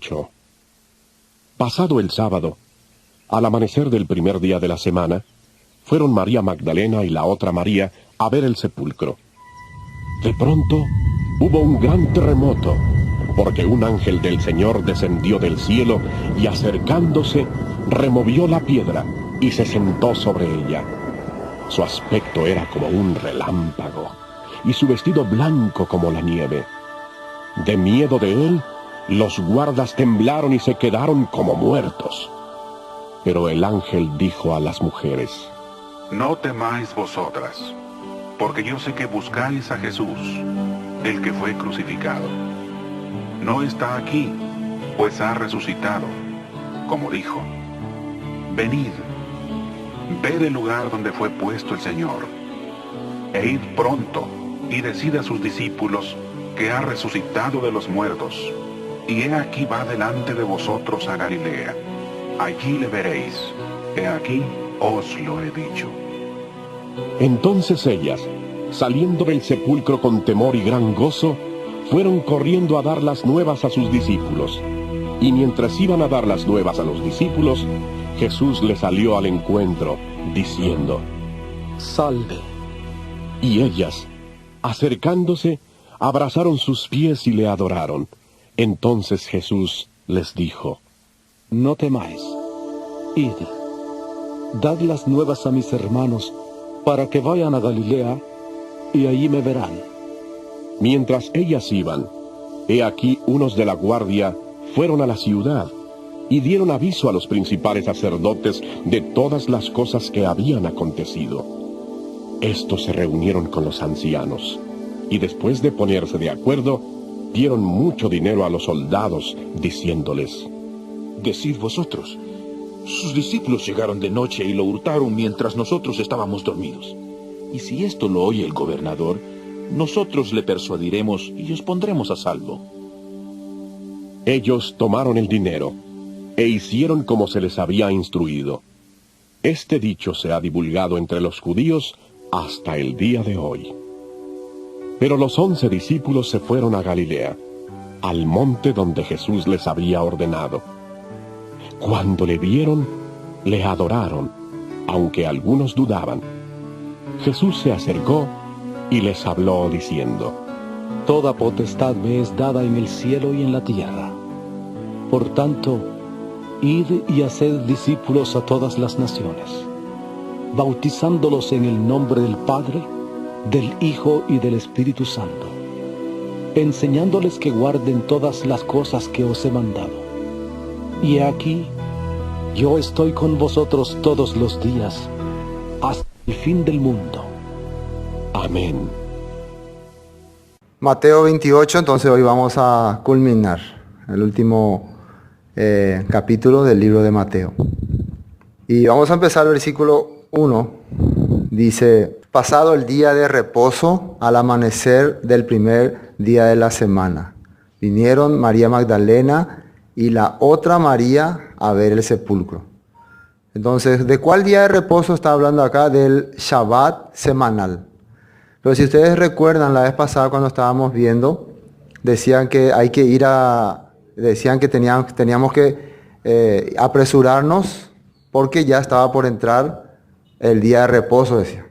8. Pasado el sábado, al amanecer del primer día de la semana, fueron María Magdalena y la otra María a ver el sepulcro. De pronto, hubo un gran terremoto, porque un ángel del Señor descendió del cielo y acercándose, removió la piedra y se sentó sobre ella. Su aspecto era como un relámpago, y su vestido blanco como la nieve. De miedo de él, los guardas temblaron y se quedaron como muertos. Pero el ángel dijo a las mujeres: No temáis vosotras, porque yo sé que buscáis a Jesús, el que fue crucificado. No está aquí, pues ha resucitado, como dijo. Venid, ved el lugar donde fue puesto el Señor, e id pronto y decid a sus discípulos que ha resucitado de los muertos, y he aquí va delante de vosotros a Galilea. Allí le veréis. He aquí os lo he dicho. Entonces ellas, saliendo del sepulcro con temor y gran gozo, fueron corriendo a dar las nuevas a sus discípulos. Y mientras iban a dar las nuevas a los discípulos, Jesús les salió al encuentro, diciendo: Salve. Y ellas, acercándose, abrazaron sus pies y le adoraron. Entonces Jesús les dijo: No temáis. Id, dad las nuevas a mis hermanos, para que vayan a Galilea, y allí me verán. Mientras ellas iban, he aquí unos de la guardia fueron a la ciudad, y dieron aviso a los principales sacerdotes de todas las cosas que habían acontecido. Estos se reunieron con los ancianos, y después de ponerse de acuerdo, dieron mucho dinero a los soldados, diciéndoles: Decid vosotros, sus discípulos llegaron de noche y lo hurtaron mientras nosotros estábamos dormidos. Y si esto lo oye el gobernador, nosotros le persuadiremos y os pondremos a salvo. Ellos tomaron el dinero, e hicieron como se les había instruido. Este dicho se ha divulgado entre los judíos hasta el día de hoy. Pero los 11 discípulos se fueron a Galilea, al monte donde Jesús les había ordenado. Cuando le vieron, le adoraron, aunque algunos dudaban. Jesús se acercó y les habló diciendo: Toda potestad me es dada en el cielo y en la tierra. Por tanto, id y haced discípulos a todas las naciones, bautizándolos en el nombre del Padre, del Hijo y del Espíritu Santo, enseñándoles que guarden todas las cosas que os he mandado. Y aquí, yo estoy con vosotros todos los días, hasta el fin del mundo. Amén. Mateo 28, entonces hoy vamos a culminar el último capítulo del libro de Mateo. Y vamos a empezar el versículo 1. Dice: pasado el día de reposo, al amanecer del primer día de la semana, vinieron María Magdalena y la otra María a ver el sepulcro. Entonces, ¿de cuál día de reposo está hablando acá? Del Shabbat semanal. Pero si ustedes recuerdan, la vez pasada cuando estábamos viendo, decían que hay que ir decían que teníamos que apresurarnos porque ya estaba por entrar el día de reposo, decían.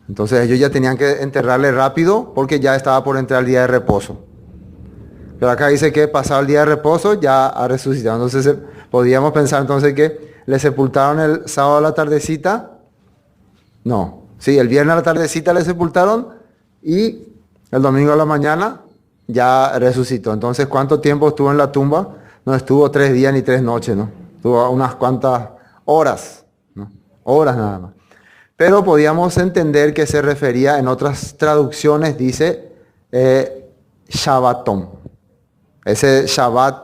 Entonces ellos ya tenían que enterrarle rápido porque ya estaba por entrar el día de reposo. Pero acá dice que pasado el día de reposo ya ha resucitado. Entonces podríamos pensar entonces que le sepultaron el sábado a la tardecita. No, sí, el viernes a la tardecita le sepultaron y el domingo a la mañana ya resucitó. Entonces, ¿cuánto tiempo estuvo en la tumba? No estuvo 3 días ni 3 noches, ¿no? Estuvo unas cuantas horas, ¿no? Horas nada más. Pero podíamos entender que se refería, en otras traducciones dice Shabbatón. Ese Shabbat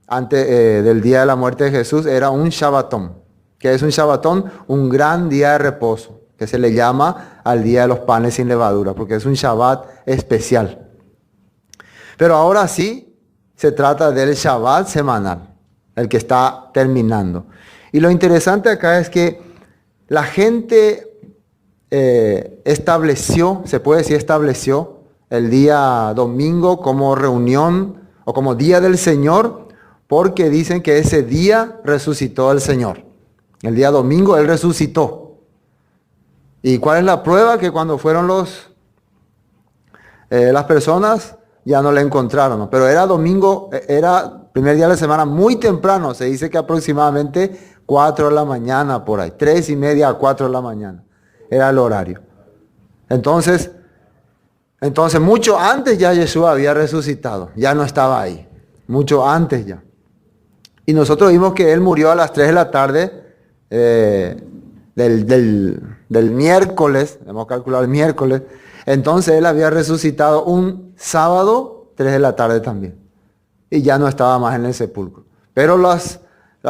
antes del día de la muerte de Jesús era un Shabbatón. ¿Qué es un Shabbatón? Un gran día de reposo, que se le llama al día de los panes sin levadura, porque es un Shabbat especial. Pero ahora sí se trata del Shabbat semanal, el que está terminando. Y lo interesante acá es que la gente estableció, se puede decir estableció, el día domingo como reunión o como día del Señor, porque dicen que ese día resucitó el Señor. El día domingo Él resucitó. ¿Y cuál es la prueba? Que cuando fueron las personas ya no le encontraron, ¿no? Pero era domingo, era primer día de la semana, muy temprano. Se dice que aproximadamente 4 de la mañana por ahí, 3:30 a 4 de la mañana. Era el horario. Entonces mucho antes ya Jesús había resucitado, ya no estaba ahí, mucho antes ya. Y nosotros vimos que Él murió a las 3 de la tarde del miércoles, hemos calculado el miércoles, entonces Él había resucitado un sábado, 3 de la tarde también, y ya no estaba más en el sepulcro. Pero las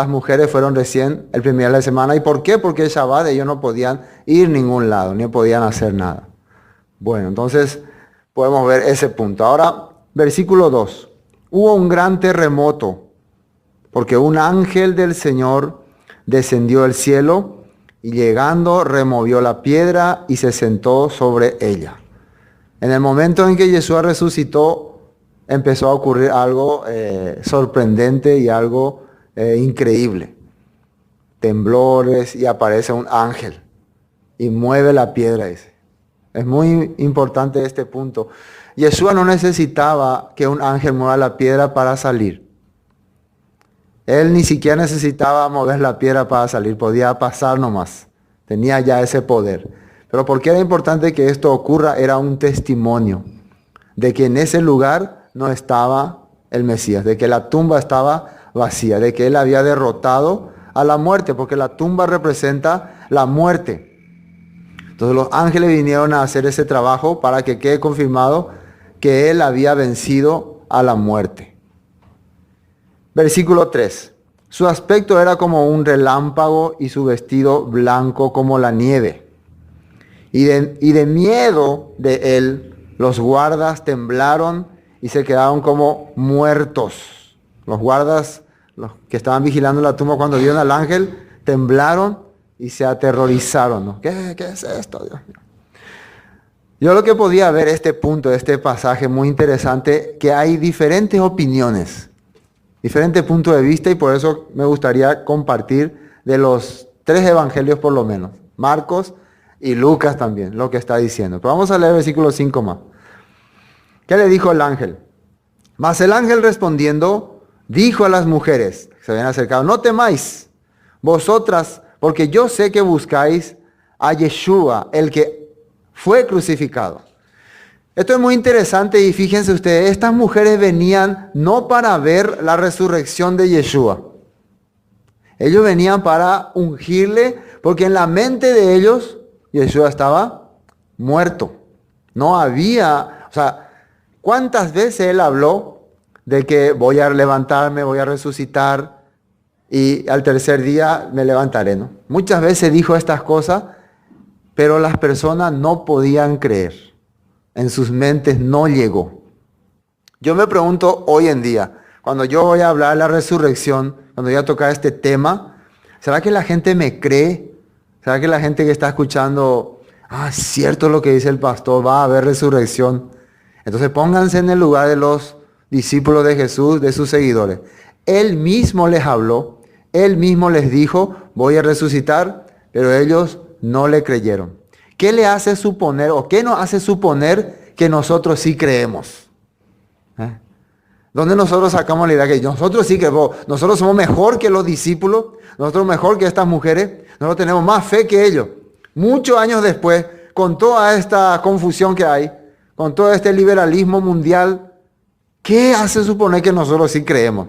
mujeres fueron recién el primer día de la semana. ¿Y por qué? Porque el Shabbat ellos no podían ir a ningún lado, ni podían hacer nada. Bueno, entonces podemos ver ese punto. Ahora, versículo 2. Hubo un gran terremoto, porque un ángel del Señor descendió del cielo y llegando removió la piedra y se sentó sobre ella. En el momento en que Jesús resucitó, empezó a ocurrir algo sorprendente y algo increíble. Temblores, y aparece un ángel y mueve la piedra, dice. Es muy importante este punto. Yeshua no necesitaba que un ángel mueva la piedra para salir. Él ni siquiera necesitaba mover la piedra para salir, podía pasar nomás. Tenía ya ese poder. Pero ¿por qué era importante que esto ocurra? Era un testimonio de que en ese lugar no estaba el Mesías, de que la tumba estaba vacía, de que Él había derrotado a la muerte, porque la tumba representa la muerte. Entonces los ángeles vinieron a hacer ese trabajo para que quede confirmado que Él había vencido a la muerte. Versículo 3. Su aspecto era como un relámpago y su vestido blanco como la nieve. Y de miedo de Él, los guardas temblaron y se quedaron como muertos. Los guardas, los que estaban vigilando la tumba cuando vieron al ángel, temblaron y se aterrorizaron, ¿no? ¿Qué es esto, Dios mío? Yo lo que podía ver este punto, este pasaje muy interesante, que hay diferentes opiniones, diferentes puntos de vista, y por eso me gustaría compartir de los 3 evangelios por lo menos, Marcos y Lucas también, lo que está diciendo. Pero vamos a leer el versículo 5 más. ¿Qué le dijo el ángel? Mas el ángel respondiendo, dijo a las mujeres que se habían acercado, no temáis vosotras, porque yo sé que buscáis a Yeshua, el que fue crucificado. Esto es muy interesante y fíjense ustedes, estas mujeres venían no para ver la resurrección de Yeshua. Ellos venían para ungirle, porque en la mente de ellos Yeshua estaba muerto. No había, o sea, ¿cuántas veces Él habló de que voy a levantarme, voy a resucitar y al tercer día me levantaré, ¿no? Muchas veces dijo estas cosas, pero las personas no podían creer. En sus mentes no llegó. Yo me pregunto hoy en día, cuando yo voy a hablar de la resurrección, cuando voy a tocar este tema, ¿será que la gente me cree? ¿Será que la gente que está escuchando, es cierto lo que dice el pastor, va a haber resurrección? Entonces pónganse en el lugar de los discípulos de Jesús, de sus seguidores. Él mismo les habló, Él mismo les dijo, voy a resucitar, pero ellos no le creyeron. ¿Qué le hace suponer o qué nos hace suponer que nosotros sí creemos? ¿Dónde nosotros sacamos la idea que nosotros sí creemos? Nosotros somos mejor que los discípulos, nosotros mejor que estas mujeres, nosotros tenemos más fe que ellos. Muchos años después, con toda esta confusión que hay, con todo este liberalismo mundial, ¿qué hace suponer que nosotros sí creemos?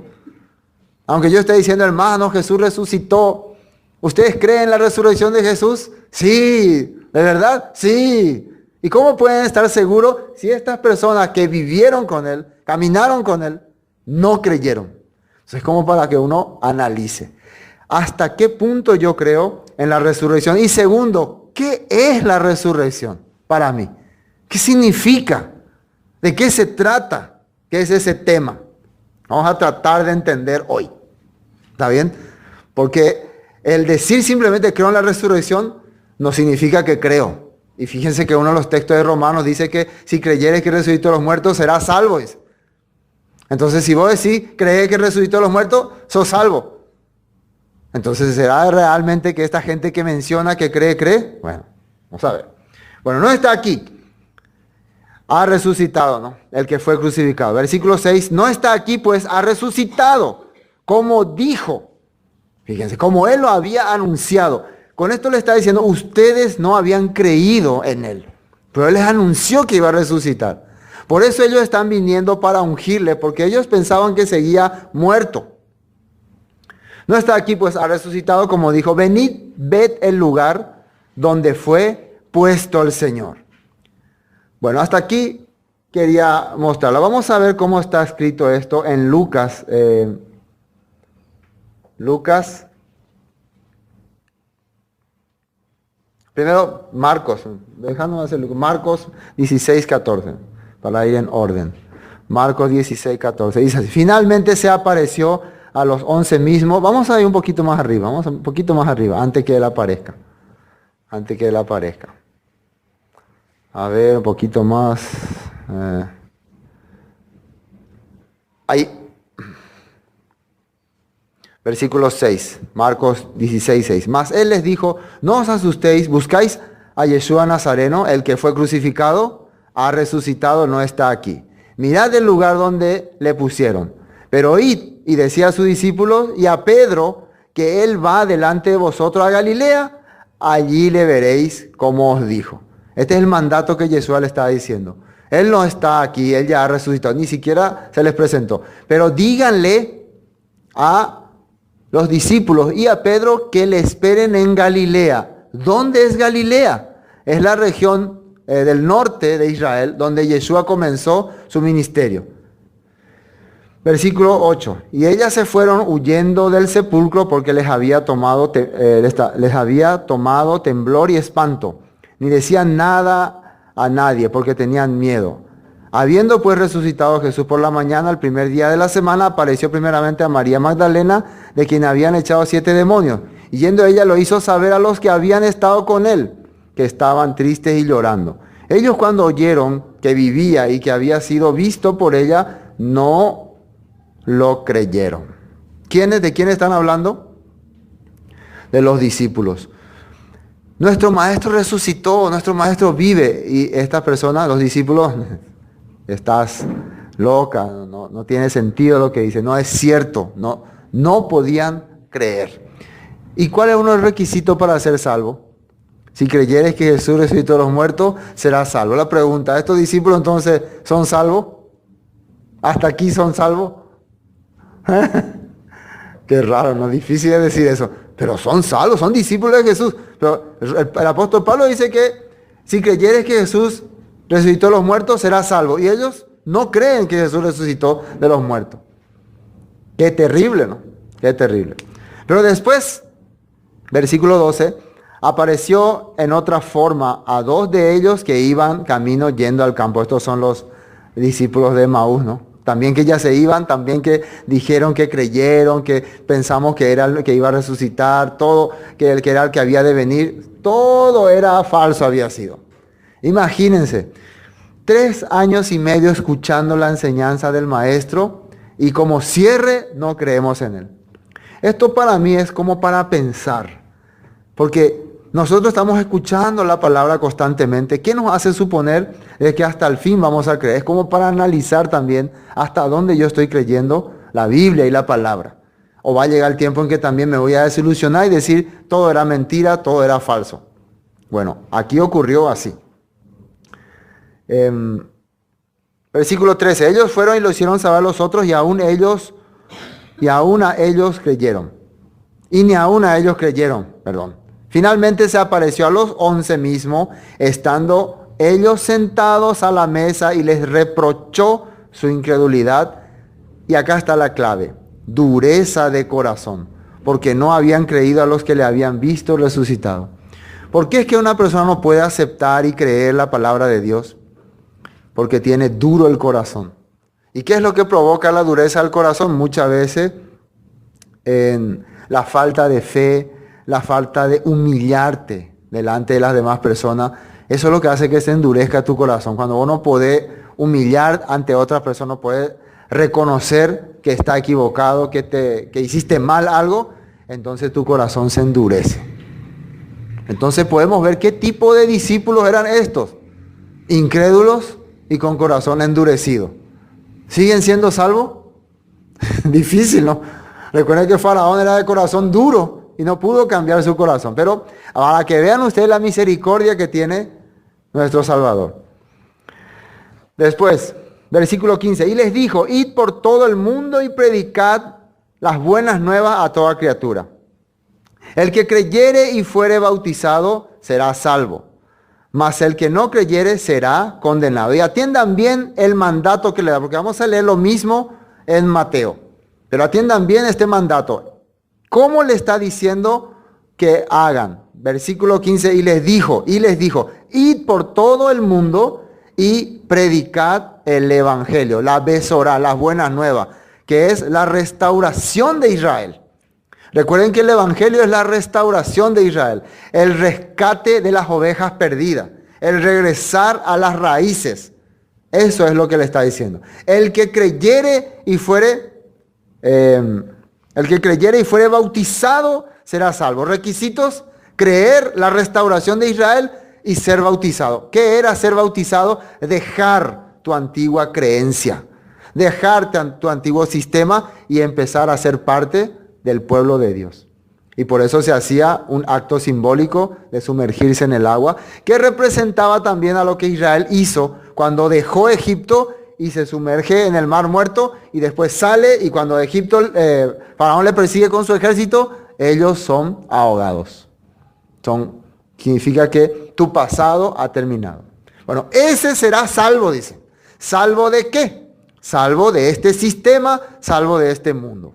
Aunque yo esté diciendo, hermano, Jesús resucitó. ¿Ustedes creen en la resurrección de Jesús? Sí. ¿De verdad? Sí. ¿Y cómo pueden estar seguros si estas personas que vivieron con Él, caminaron con Él, no creyeron? Es como para que uno analice. ¿Hasta qué punto yo creo en la resurrección? Y segundo, ¿qué es la resurrección para mí? ¿Qué significa? ¿De qué se trata? ¿Qué es ese tema? Vamos a tratar de entender hoy. ¿Está bien? Porque el decir simplemente creo en la resurrección no significa que creo. Y fíjense que uno de los textos de Romanos dice que si creyeres que resucitó a los muertos, serás salvo. Entonces, si vos decís, cree que resucitó de los muertos, sos salvo. Entonces, ¿será realmente que esta gente que menciona que cree? Bueno, vamos a ver. Bueno, no está aquí. Ha resucitado, ¿no? El que fue crucificado. Versículo 6, no está aquí, pues ha resucitado, como dijo. Fíjense, como él lo había anunciado. Con esto le está diciendo, ustedes no habían creído en él, pero él les anunció que iba a resucitar. Por eso ellos están viniendo para ungirle, porque ellos pensaban que seguía muerto. No está aquí, pues ha resucitado, como dijo, venid, ved el lugar donde fue puesto el Señor. Bueno, hasta aquí quería mostrarlo. Vamos a ver cómo está escrito esto en Lucas. Primero Marcos, dejándonos hacer Marcos 16, 14, para ir en orden. Marcos 16, 14. Dice así, finalmente se apareció a los 11 mismos. Vamos a ir un poquito más arriba, antes que él aparezca. A ver, un poquito más. Ahí. Versículo 6, Marcos 16, 6. Mas él les dijo, no os asustéis, buscáis a Yeshua Nazareno, el que fue crucificado, ha resucitado, no está aquí. Mirad el lugar donde le pusieron. Pero id y decía a sus discípulos y a Pedro que él va delante de vosotros a Galilea, allí le veréis como os dijo. Este es el mandato que Yeshua le está diciendo. Él no está aquí, él ya ha resucitado, ni siquiera se les presentó. Pero díganle a los discípulos y a Pedro que le esperen en Galilea. ¿Dónde es Galilea? Es la región del norte de Israel, donde Yeshua comenzó su ministerio. Versículo 8. Y ellas se fueron huyendo del sepulcro porque les había tomado temblor y espanto. Ni decían nada a nadie porque tenían miedo. Habiendo pues resucitado Jesús por la mañana, el primer día de la semana, apareció primeramente a María Magdalena, de quien habían echado 7 demonios. Y yendo ella lo hizo saber a los que habían estado con él, que estaban tristes y llorando. Ellos cuando oyeron que vivía y que había sido visto por ella, no lo creyeron. ¿De quién están hablando? De los discípulos. Nuestro maestro resucitó, nuestro maestro vive. Y estas personas, los discípulos, estás loca, no tiene sentido lo que dice, no es cierto, no podían creer. ¿Y cuál es uno de los requisitos para ser salvo? Si creyeres que Jesús resucitó a los muertos, serás salvo. La pregunta, ¿estos discípulos entonces son salvos? ¿Hasta aquí son salvos? Qué raro, ¿no? Difícil de decir eso. Pero son salvos, son discípulos de Jesús. Pero el apóstol Pablo dice que si creyeres que Jesús resucitó a los muertos, serás salvo. Y ellos no creen que Jesús resucitó de los muertos. Qué terrible, ¿no? Qué terrible. Pero después, versículo 12, apareció en otra forma a 2 de ellos que iban camino yendo al campo. Estos son los discípulos de Emaús, ¿no? También que ya se iban, también que dijeron que creyeron, que pensamos que era el que iba a resucitar, todo, que era el que había de venir. Todo era falso, había sido. Imagínense, 3 años y medio escuchando la enseñanza del maestro y como cierre no creemos en él. Esto para mí es como para pensar, porque nosotros estamos escuchando la palabra constantemente. ¿Qué nos hace suponer de que hasta el fin vamos a creer? Es como para analizar también hasta dónde yo estoy creyendo la Biblia y la palabra. O va a llegar el tiempo en que también me voy a desilusionar y decir todo era mentira, todo era falso. Bueno, aquí ocurrió así. Versículo 13. Ellos fueron y lo hicieron saber a los otros y aún a ellos creyeron. Y ni aún a ellos creyeron, perdón. Finalmente se apareció a los 11 mismos, estando ellos sentados a la mesa y les reprochó su incredulidad. Y acá está la clave, dureza de corazón, porque no habían creído a los que le habían visto resucitado. ¿Por qué es que una persona no puede aceptar y creer la palabra de Dios? Porque tiene duro el corazón. ¿Y qué es lo que provoca la dureza del corazón? Muchas veces en la falta de fe, la falta de humillarte delante de las demás personas. Eso es lo que hace que se endurezca tu corazón. Cuando vos no podés humillar ante otras personas, no podés reconocer que está equivocado, que hiciste mal algo, entonces tu corazón se endurece. Entonces podemos ver qué tipo de discípulos eran estos. Incrédulos y con corazón endurecido. ¿Siguen siendo salvos? Difícil, ¿no? Recuerden que Faraón era de corazón duro y no pudo cambiar su corazón. Pero para que vean ustedes la misericordia que tiene nuestro Salvador. Después, versículo 15. Y les dijo, id por todo el mundo y predicad las buenas nuevas a toda criatura. El que creyere y fuere bautizado será salvo, mas el que no creyere será condenado. Y atiendan bien el mandato que le da, porque vamos a leer lo mismo en Mateo. Pero atiendan bien este mandato. ¿Cómo le está diciendo que hagan? Versículo 15, y les dijo, id por todo el mundo y predicad el evangelio, la besorá, las buenas nuevas, que es la restauración de Israel. Recuerden que el evangelio es la restauración de Israel, el rescate de las ovejas perdidas, el regresar a las raíces. Eso es lo que le está diciendo. El que creyere y fuere bautizado será salvo. Requisitos: creer la restauración de Israel y ser bautizado. ¿Qué era ser bautizado? Dejar tu antigua creencia, dejar tu antiguo sistema y empezar a ser parte del pueblo de Dios. Y por eso se hacía un acto simbólico de sumergirse en el agua, que representaba también a lo que Israel hizo cuando dejó Egipto y se sumerge en el Mar Muerto y después sale, y cuando Faraón le persigue con su ejército, ellos son ahogados. Significa que tu pasado ha terminado. Bueno, ese será salvo, dice. ¿Salvo de qué? Salvo de este sistema, salvo de este mundo.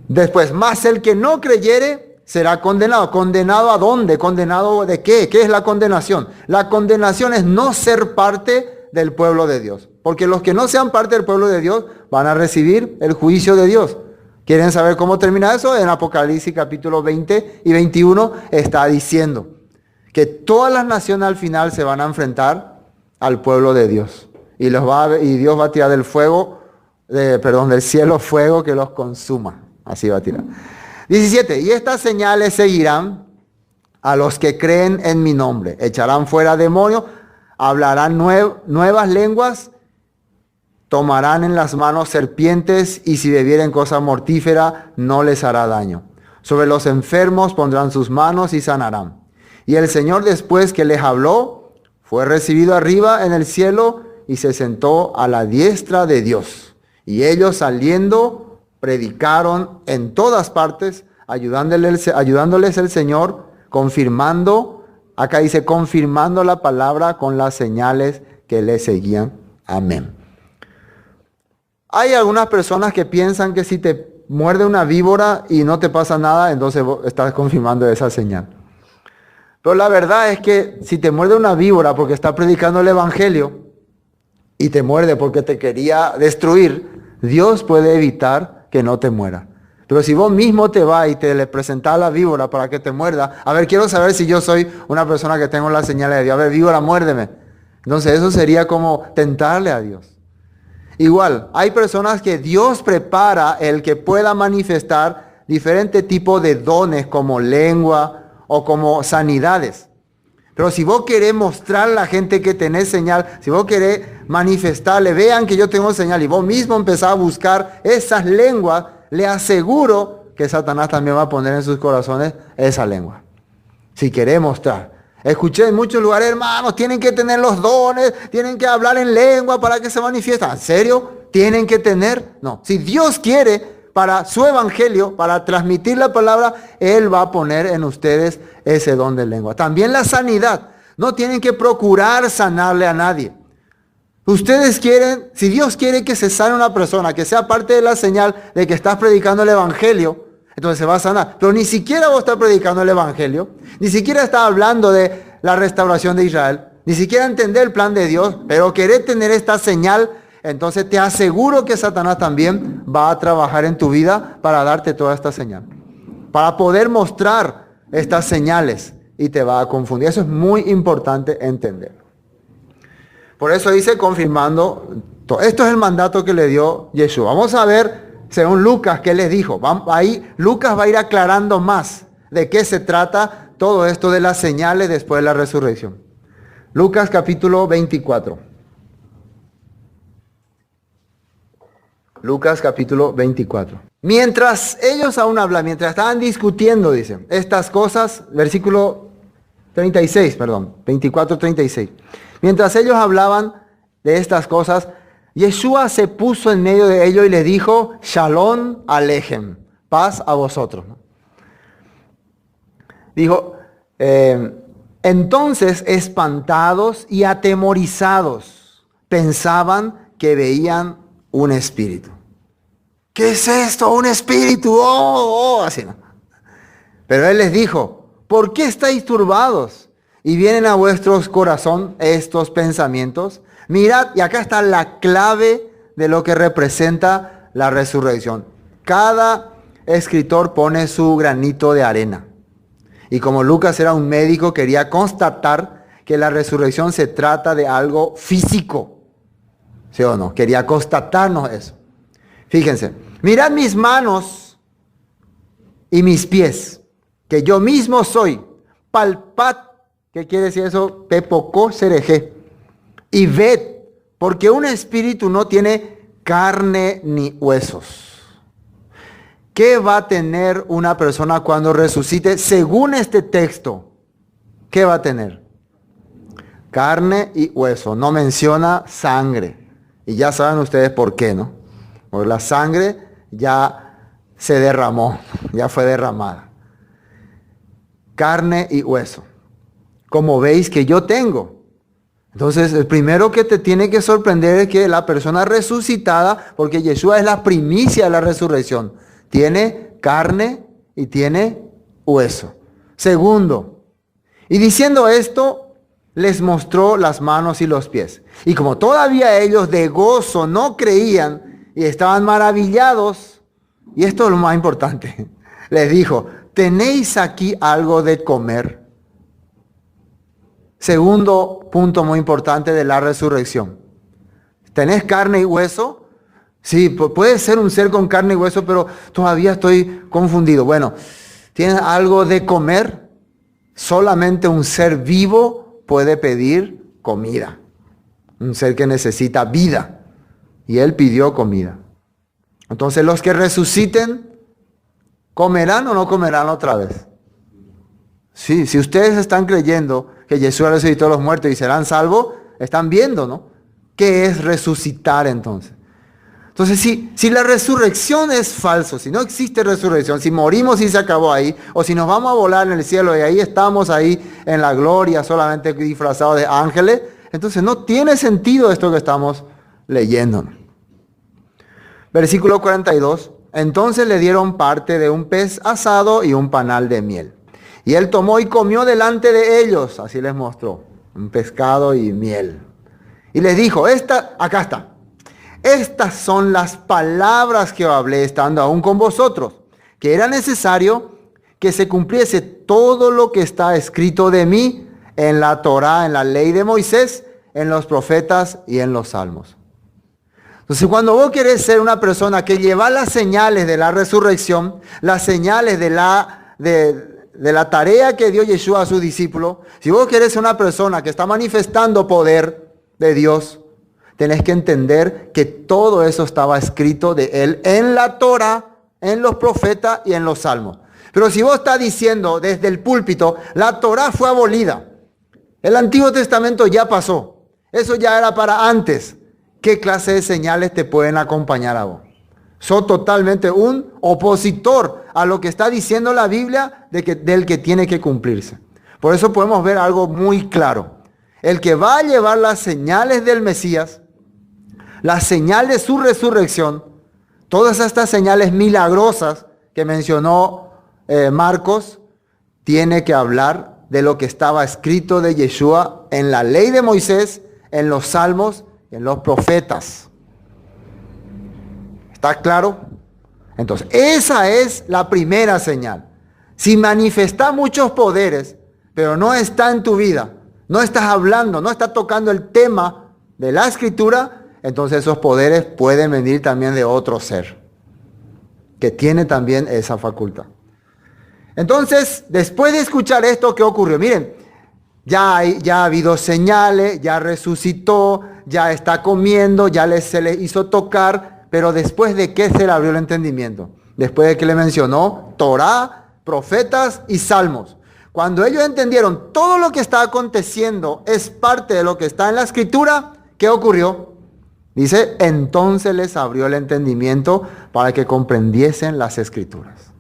Después, más el que no creyere será condenado. ¿Condenado a dónde? ¿Condenado de qué? ¿Qué es la condenación? La condenación es no ser parte del pueblo de Dios. Porque los que no sean parte del pueblo de Dios van a recibir el juicio de Dios. ¿Quieren saber cómo termina eso? En Apocalipsis capítulo 20 y 21 está diciendo que todas las naciones al final se van a enfrentar al pueblo de Dios. Y Dios va a tirar del cielo fuego que los consuma. Así va a tirar. 17. Y estas señales seguirán a los que creen en mi nombre. Echarán fuera demonios, hablarán nuevas lenguas, tomarán en las manos serpientes, y si bebieren cosa mortífera no les hará daño. Sobre los enfermos pondrán sus manos y sanarán. Y el Señor, después que les habló, fue recibido arriba en el cielo y se sentó a la diestra de Dios. Y ellos, saliendo, predicaron en todas partes, ayudándoles el Señor, confirmando la palabra con las señales que le seguían. Amén. Hay algunas personas que piensan que si te muerde una víbora y no te pasa nada, entonces vos estás confirmando esa señal. Pero la verdad es que si te muerde una víbora porque está predicando el evangelio y te muerde porque te quería destruir, Dios puede evitar que no te muera. Pero si vos mismo te vas y te le presentás a la víbora para que te muerda, a ver, quiero saber si yo soy una persona que tengo las señales de Dios. A ver, víbora, muérdeme. Entonces eso sería como tentarle a Dios. Igual, hay personas que Dios prepara el que pueda manifestar diferentes tipos de dones como lengua o como sanidades. Pero si vos querés mostrar a la gente que tenés señal, si vos querés manifestarle, vean que yo tengo señal, y vos mismo empezás a buscar esas lenguas, le aseguro que Satanás también va a poner en sus corazones esa lengua. Si querés mostrar. Escuché en muchos lugares, hermanos, tienen que tener los dones, tienen que hablar en lengua para que se manifiestan. ¿En serio? ¿Tienen que tener? No. Si Dios quiere, para su evangelio, para transmitir la palabra, Él va a poner en ustedes ese don de lengua. También la sanidad. No tienen que procurar sanarle a nadie. Ustedes quieren, si Dios quiere que se sane una persona, que sea parte de la señal de que estás predicando el evangelio, entonces se va a sanar. Pero ni siquiera vos estás predicando el evangelio, ni siquiera estás hablando de la restauración de Israel, ni siquiera entender el plan de Dios, pero querés tener esta señal. Entonces te aseguro que Satanás también va a trabajar en tu vida para darte toda esta señal. Para poder mostrar estas señales, y te va a confundir. Eso es muy importante entender. Por eso dice confirmando Esto es el mandato que le dio Yeshua. Vamos a ver, según Lucas, qué les dijo. Ahí Lucas va a ir aclarando más de qué se trata todo esto de las señales después de la resurrección. Lucas capítulo 24. Lucas capítulo 24. Mientras ellos aún hablan, mientras estaban discutiendo, dicen, estas cosas, versículo 36, perdón, 24, 36. Mientras ellos hablaban de estas cosas, Yeshua se puso en medio de ellos y les dijo, Shalom Alejem, paz a vosotros. Dijo, entonces espantados y atemorizados, pensaban que veían un espíritu. ¿Qué es esto? Un espíritu. Así no. Pero él les dijo, ¿por qué estáis turbados? Y vienen a vuestros corazón estos pensamientos. Mirad, y acá está la clave de lo que representa la resurrección. Cada escritor pone su granito de arena. Y como Lucas era un médico, quería constatar que la resurrección se trata de algo físico. ¿Sí o no? Quería constatarnos eso. Fíjense, mirad mis manos y mis pies, que yo mismo soy. Palpad, ¿qué quiere decir eso? Pepocó sereje. Y ved, porque un espíritu no tiene carne ni huesos. ¿Qué va a tener una persona cuando resucite? Según este texto, ¿qué va a tener? Carne y hueso. No menciona sangre. Y ya saben ustedes por qué, ¿no? Porque la sangre ya se derramó, ya fue derramada. Carne y hueso. Como veis que yo tengo. Entonces, el primero que te tiene que sorprender es que la persona resucitada, porque Yeshua es la primicia de la resurrección, tiene carne y tiene hueso. Segundo, y diciendo esto, les mostró las manos y los pies. Y como todavía ellos de gozo no creían y estaban maravillados, y esto es lo más importante, les dijo, ¿tenéis aquí algo de comer? Segundo punto muy importante de la resurrección. ¿Tenés carne y hueso? Sí, puede ser un ser con carne y hueso, pero todavía estoy confundido. Bueno, ¿tienes algo de comer? Solamente un ser vivo puede pedir comida. Un ser que necesita vida. Y él pidió comida. Entonces los que resuciten, ¿comerán o no comerán otra vez? Sí, si ustedes están creyendo que Jesús resucitó a los muertos y serán salvos, están viendo, ¿no? ¿Qué es resucitar entonces? Entonces, si la resurrección es falso, si no existe resurrección, si morimos y se acabó ahí, o si nos vamos a volar en el cielo y ahí estamos ahí en la gloria solamente disfrazados de ángeles, entonces no tiene sentido esto que estamos leyendo. Versículo 42. Entonces le dieron parte de un pez asado y un panal de miel. Y él tomó y comió delante de ellos, así les mostró, un pescado y miel. Y les dijo, acá está. Estas son las palabras que hablé estando aún con vosotros, que era necesario que se cumpliese todo lo que está escrito de mí en la Torá, en la ley de Moisés, en los profetas y en los salmos. Entonces, cuando vos querés ser una persona que lleva las señales de la resurrección, las señales de la tarea que dio Yeshua a sus discípulos, si vos querés ser una persona que está manifestando poder de Dios, tenés que entender que todo eso estaba escrito de él en la Torá, en los profetas y en los salmos. Pero si vos estás diciendo desde el púlpito, la Torá fue abolida, el Antiguo Testamento ya pasó, eso ya era para antes, ¿qué clase de señales te pueden acompañar a vos? Sos totalmente un opositor a lo que está diciendo la Biblia del que tiene que cumplirse. Por eso podemos ver algo muy claro. El que va a llevar las señales del Mesías, la señal de su resurrección, todas estas señales milagrosas que mencionó Marcos, tiene que hablar de lo que estaba escrito de Yeshua en la ley de Moisés, en los salmos y en los profetas. ¿Está claro? Entonces, esa es la primera señal. Si manifestás muchos poderes, pero no está en tu vida, no estás hablando, no estás tocando el tema de la escritura, entonces esos poderes pueden venir también de otro ser, que tiene también esa facultad. Entonces, después de escuchar esto, ¿qué ocurrió? Miren, ya ha habido señales, ya resucitó, ya está comiendo, se le hizo tocar, pero después de qué se le abrió el entendimiento, después de que le mencionó Torá, profetas y salmos. Cuando ellos entendieron todo lo que está aconteciendo es parte de lo que está en la escritura, ¿qué ocurrió? Dice, entonces les abrió el entendimiento para que comprendiesen las escrituras.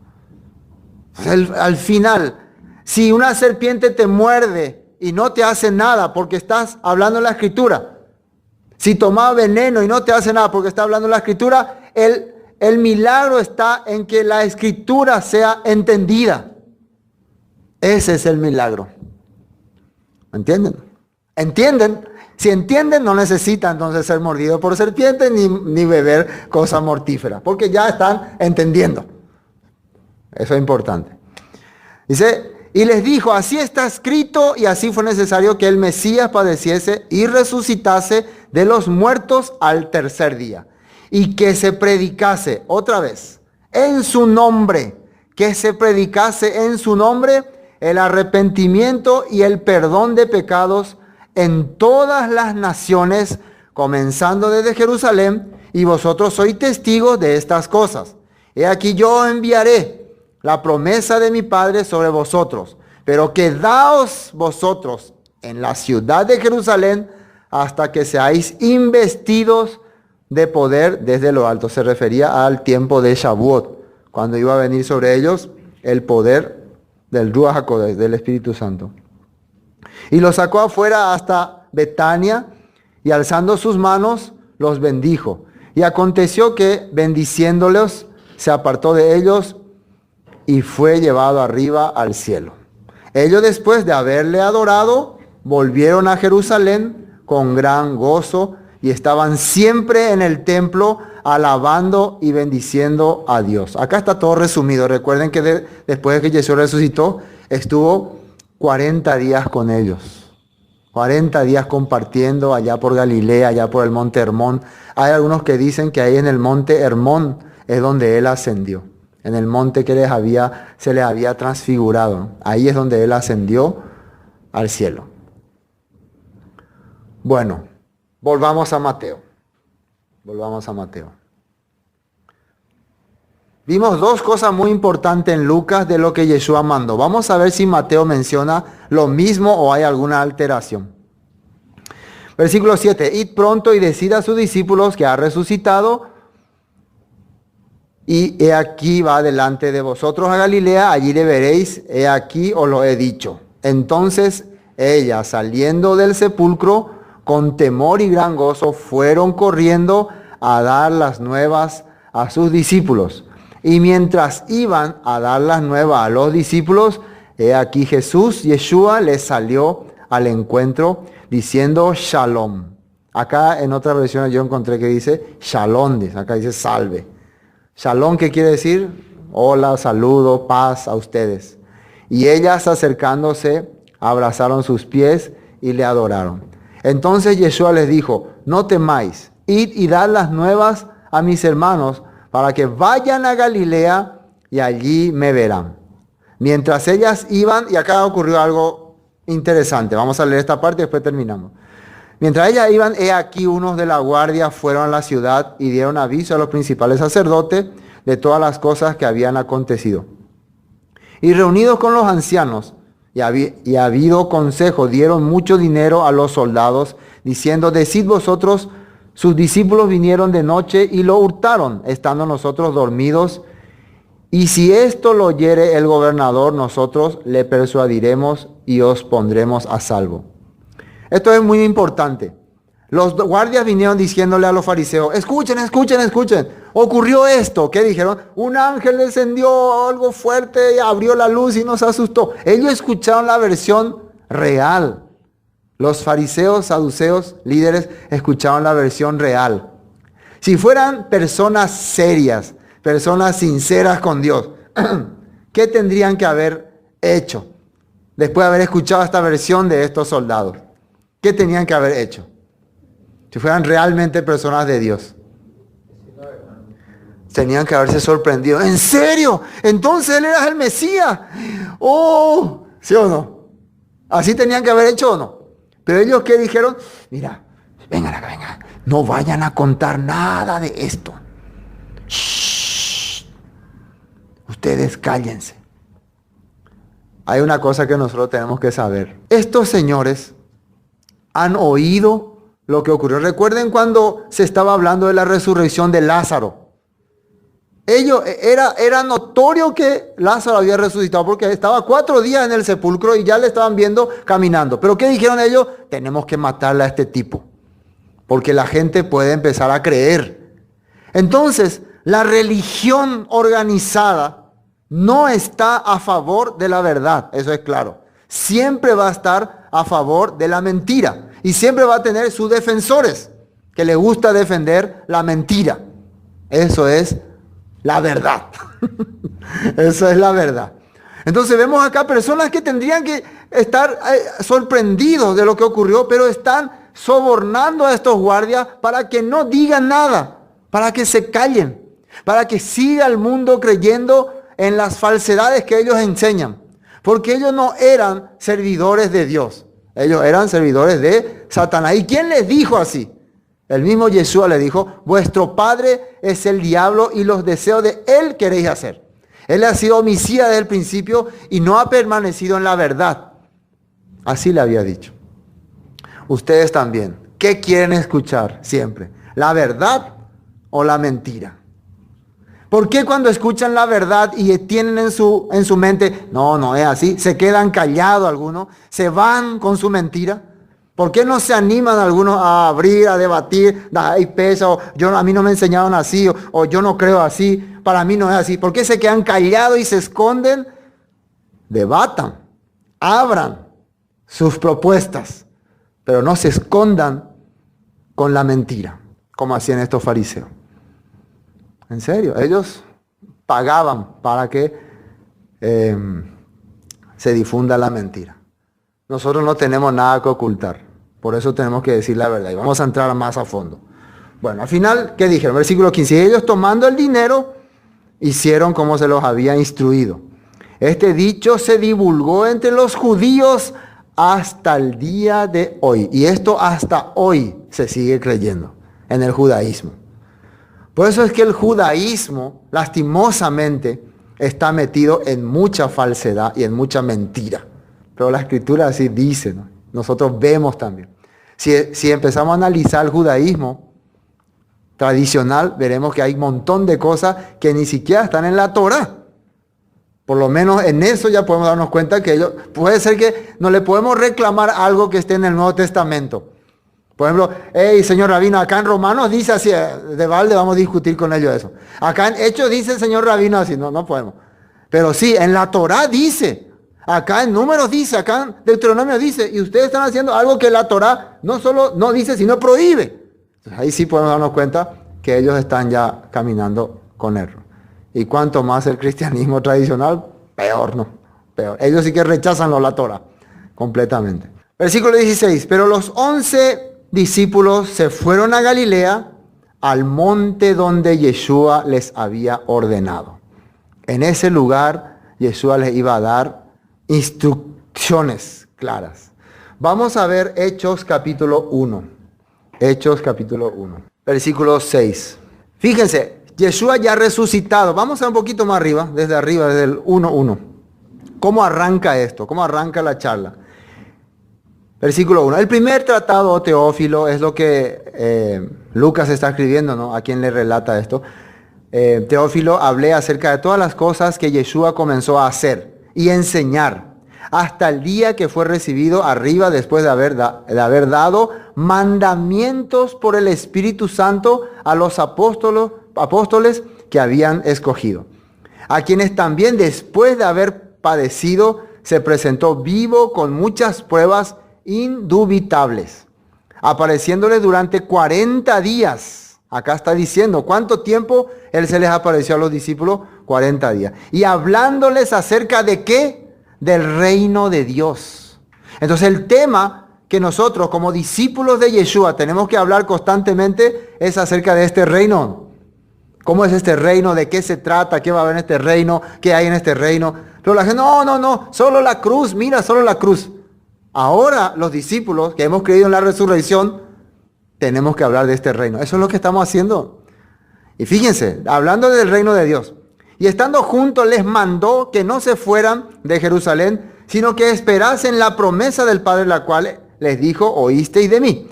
Al final, si una serpiente te muerde y no te hace nada porque estás hablando en la escritura, si tomas veneno y no te hace nada porque estás hablando en la escritura, el milagro está en que la escritura sea entendida. Ese es el milagro. ¿Entienden? ¿Entienden? Si entienden, no necesitan entonces ser mordidos por serpientes ni beber cosas mortíferas, porque ya están entendiendo. Eso es importante. Dice, y les dijo, así está escrito y así fue necesario que el Mesías padeciese y resucitase de los muertos al tercer día. Y que se predicase otra vez en su nombre, que se predicase en su nombre el arrepentimiento y el perdón de pecados en todas las naciones, comenzando desde Jerusalén, y vosotros sois testigos de estas cosas. He aquí yo enviaré la promesa de mi Padre sobre vosotros, pero quedaos vosotros en la ciudad de Jerusalén hasta que seáis investidos de poder desde lo alto. Se refería al tiempo de Shavuot, cuando iba a venir sobre ellos el poder del Ruach HaKodesh, del Espíritu Santo. Y los sacó afuera hasta Betania, y alzando sus manos, los bendijo. Y aconteció que, bendiciéndolos, se apartó de ellos y fue llevado arriba al cielo. Ellos, después de haberle adorado, volvieron a Jerusalén con gran gozo y estaban siempre en el templo alabando y bendiciendo a Dios. Acá está todo resumido. Recuerden que después de que Jesús resucitó, estuvo 40 días con ellos. 40 días compartiendo allá por Galilea, allá por el monte Hermón. Hay algunos que dicen que ahí en el monte Hermón es donde Él ascendió. En el monte que se les había transfigurado. Ahí es donde Él ascendió al cielo. Bueno, volvamos a Mateo. Volvamos a Mateo. Vimos dos cosas muy importantes en Lucas de lo que Yeshua mandó. Vamos a ver si Mateo menciona lo mismo o hay alguna alteración. Versículo 7. Id pronto y decid a sus discípulos que ha resucitado. Y he aquí va delante de vosotros a Galilea, allí le veréis, he aquí os lo he dicho. Entonces ellas, saliendo del sepulcro, con temor y gran gozo, fueron corriendo a dar las nuevas a sus discípulos. Y mientras iban a dar las nuevas a los discípulos, he aquí Jesús, Yeshua, les salió al encuentro diciendo Shalom. Acá en otra versión yo encontré que dice Shalom, acá dice salve. Shalom, ¿qué quiere decir? Hola, saludo, paz a ustedes. Y ellas, acercándose, abrazaron sus pies y le adoraron. Entonces Yeshua les dijo, no temáis, id y dad las nuevas a mis hermanos para que vayan a Galilea y allí me verán. Mientras ellas iban, y acá ocurrió algo interesante, vamos a leer esta parte y después terminamos. Mientras ellas iban, he aquí unos de la guardia fueron a la ciudad y dieron aviso a los principales sacerdotes de todas las cosas que habían acontecido. Y reunidos con los ancianos y habido consejo, dieron mucho dinero a los soldados, diciendo, decid vosotros, sus discípulos vinieron de noche y lo hurtaron, estando nosotros dormidos. Y si esto lo oyere el gobernador, nosotros le persuadiremos y os pondremos a salvo. Esto es muy importante. Los guardias vinieron diciéndole a los fariseos, escuchen, escuchen, escuchen. Ocurrió esto. ¿Qué dijeron? Un ángel descendió algo fuerte y abrió la luz y nos asustó. Ellos escucharon la versión real. Los fariseos, saduceos, líderes, escucharon la versión real. Si fueran personas serias, personas sinceras con Dios, ¿qué tendrían que haber hecho después de haber escuchado esta versión de estos soldados? ¿Qué tenían que haber hecho? Si fueran realmente personas de Dios. Tenían que haberse sorprendido. ¿En serio? Entonces él era el Mesías. Oh, ¿sí o no? Así tenían que haber hecho o no. Pero ellos ¿qué dijeron? Mira, vengan acá, vengan. No vayan a contar nada de esto. Shh. Ustedes cállense. Hay una cosa que nosotros tenemos que saber. Estos señores han oído lo que ocurrió. Recuerden cuando se estaba hablando de la resurrección de Lázaro. Era notorio que Lázaro había resucitado porque estaba 4 días en el sepulcro y ya le estaban viendo caminando. Pero ¿qué dijeron ellos? Tenemos que matarle a este tipo, porque la gente puede empezar a creer. Entonces, la religión organizada no está a favor de la verdad, eso es claro. Siempre va a estar a favor de la mentira y siempre va a tener sus defensores que le gusta defender la mentira. Eso es la verdad. Eso es la verdad. Entonces vemos acá personas que tendrían que estar sorprendidos de lo que ocurrió, pero están sobornando a estos guardias para que no digan nada, para que se callen, para que siga el mundo creyendo en las falsedades que ellos enseñan. Porque ellos no eran servidores de Dios, ellos eran servidores de Satanás. ¿Y quién les dijo así? El mismo Yeshua le dijo, vuestro padre es el diablo y los deseos de él queréis hacer. Él ha sido homicida desde el principio y no ha permanecido en la verdad. Así le había dicho. Ustedes también, ¿qué quieren escuchar siempre? ¿La verdad o la mentira? ¿Por qué cuando escuchan la verdad y tienen en su mente, no es así, se quedan callados algunos, se van con su mentira? ¿Por qué no se animan algunos a abrir, a debatir? Hay pesa, o a mí no me enseñaron así, o yo no creo así, para mí no es así. ¿Por qué se quedan callados y se esconden? Debatan, abran sus propuestas, pero no se escondan con la mentira, como hacían estos fariseos. En serio, ellos pagaban para que se difunda la mentira. Nosotros no tenemos nada que ocultar. Por eso tenemos que decir la verdad. Y vamos a entrar más a fondo. Bueno, al final, ¿qué dijeron? Versículo 15. Y ellos tomando el dinero, hicieron como se los había instruido. Este dicho se divulgó entre los judíos hasta el día de hoy. Y esto hasta hoy se sigue creyendo en el judaísmo. Por eso es que el judaísmo, lastimosamente, está metido en mucha falsedad y en mucha mentira. Pero la escritura así dice, ¿no? Nosotros vemos también. Si empezamos a analizar el judaísmo tradicional, veremos que hay un montón de cosas que ni siquiera están en la Torá. Por lo menos en eso ya podemos darnos cuenta que puede ser que no le podemos reclamar algo que esté en el Nuevo Testamento. Por ejemplo, hey, señor rabino, acá en Romanos dice así, de balde vamos a discutir con ellos eso. Acá en Hechos dice el señor rabino así, no podemos. Pero sí, en la Torá dice. Acá en Números dice, acá en Deuteronomio dice, y ustedes están haciendo algo que la Torá no solo no dice, sino prohíbe. Entonces, ahí sí podemos darnos cuenta que ellos están ya caminando con error. Y cuanto más el cristianismo tradicional, peor, ¿no? Peor. Ellos sí que rechazan la Torá completamente. Versículo 16, pero los 11 discípulos se fueron a Galilea, al monte donde Yeshua les había ordenado. En ese lugar, Yeshua les iba a dar instrucciones claras. Vamos a ver Hechos capítulo 1. Hechos capítulo 1. Versículo 6. Fíjense, Yeshua ya resucitado. Vamos a un poquito más arriba, desde el 1:1. ¿Cómo arranca esto? ¿Cómo arranca la charla? Versículo 1. El primer tratado, Teófilo, es lo que Lucas está escribiendo, ¿no? A quien le relata esto. Teófilo, hablé acerca de todas las cosas que Yeshua comenzó a hacer y enseñar hasta el día que fue recibido arriba después de haber dado mandamientos por el Espíritu Santo a los apóstoles que habían escogido, a quienes también después de haber padecido se presentó vivo con muchas pruebas indubitables, apareciéndoles durante 40 días. Acá está diciendo, ¿cuánto tiempo Él se les apareció a los discípulos? 40 días. Y hablándoles acerca de ¿qué? Del reino de Dios. Entonces el tema que nosotros como discípulos de Yeshua tenemos que hablar constantemente es acerca de este reino. ¿Cómo es este reino? ¿De qué se trata? ¿Qué va a haber en este reino? ¿Qué hay en este reino? Pero la gente, no, solo la cruz, mira, solo la cruz. Ahora los discípulos que hemos creído en la resurrección, tenemos que hablar de este reino. Eso es lo que estamos haciendo. Y fíjense, hablando del reino de Dios. Y estando juntos les mandó que no se fueran de Jerusalén, sino que esperasen la promesa del Padre, la cual les dijo, oísteis de mí.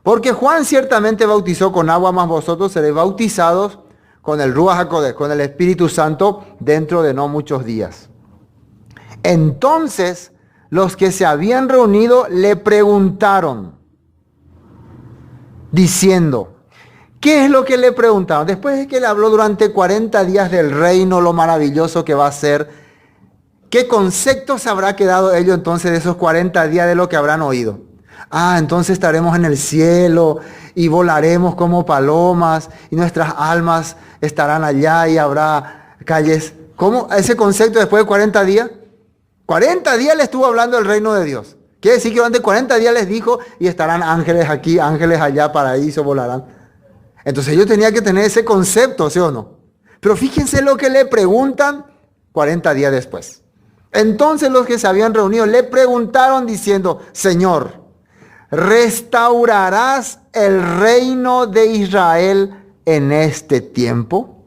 Porque Juan ciertamente bautizó con agua, mas vosotros seréis bautizados con el Ruach HaKodesh, con el Espíritu Santo, dentro de no muchos días. Entonces, los que se habían reunido le preguntaron, diciendo, ¿qué es lo que le preguntaron? Después de que le habló durante 40 días del reino, lo maravilloso que va a ser, ¿qué conceptos habrá quedado ellos entonces de esos 40 días de lo que habrán oído? Entonces estaremos en el cielo y volaremos como palomas y nuestras almas estarán allá y habrá calles. ¿Cómo? Ese concepto después de 40 días. 40 días le estuvo hablando del reino de Dios. Quiere decir que durante 40 días les dijo, y estarán ángeles aquí, ángeles allá, paraíso, volarán. Entonces ellos tenían que tener ese concepto, ¿sí o no? Pero fíjense lo que le preguntan 40 días después. Entonces los que se habían reunido le preguntaron diciendo, Señor, ¿restaurarás el reino de Israel en este tiempo?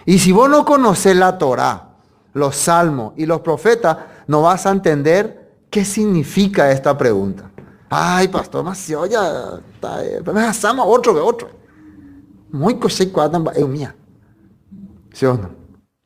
Y si vos no conocés la Torá, los salmos y los profetas, no vas a entender qué significa esta pregunta. Ay, pastor, mas si oye, me hacemos otro. Muy cosé mía. ¿Sí o no?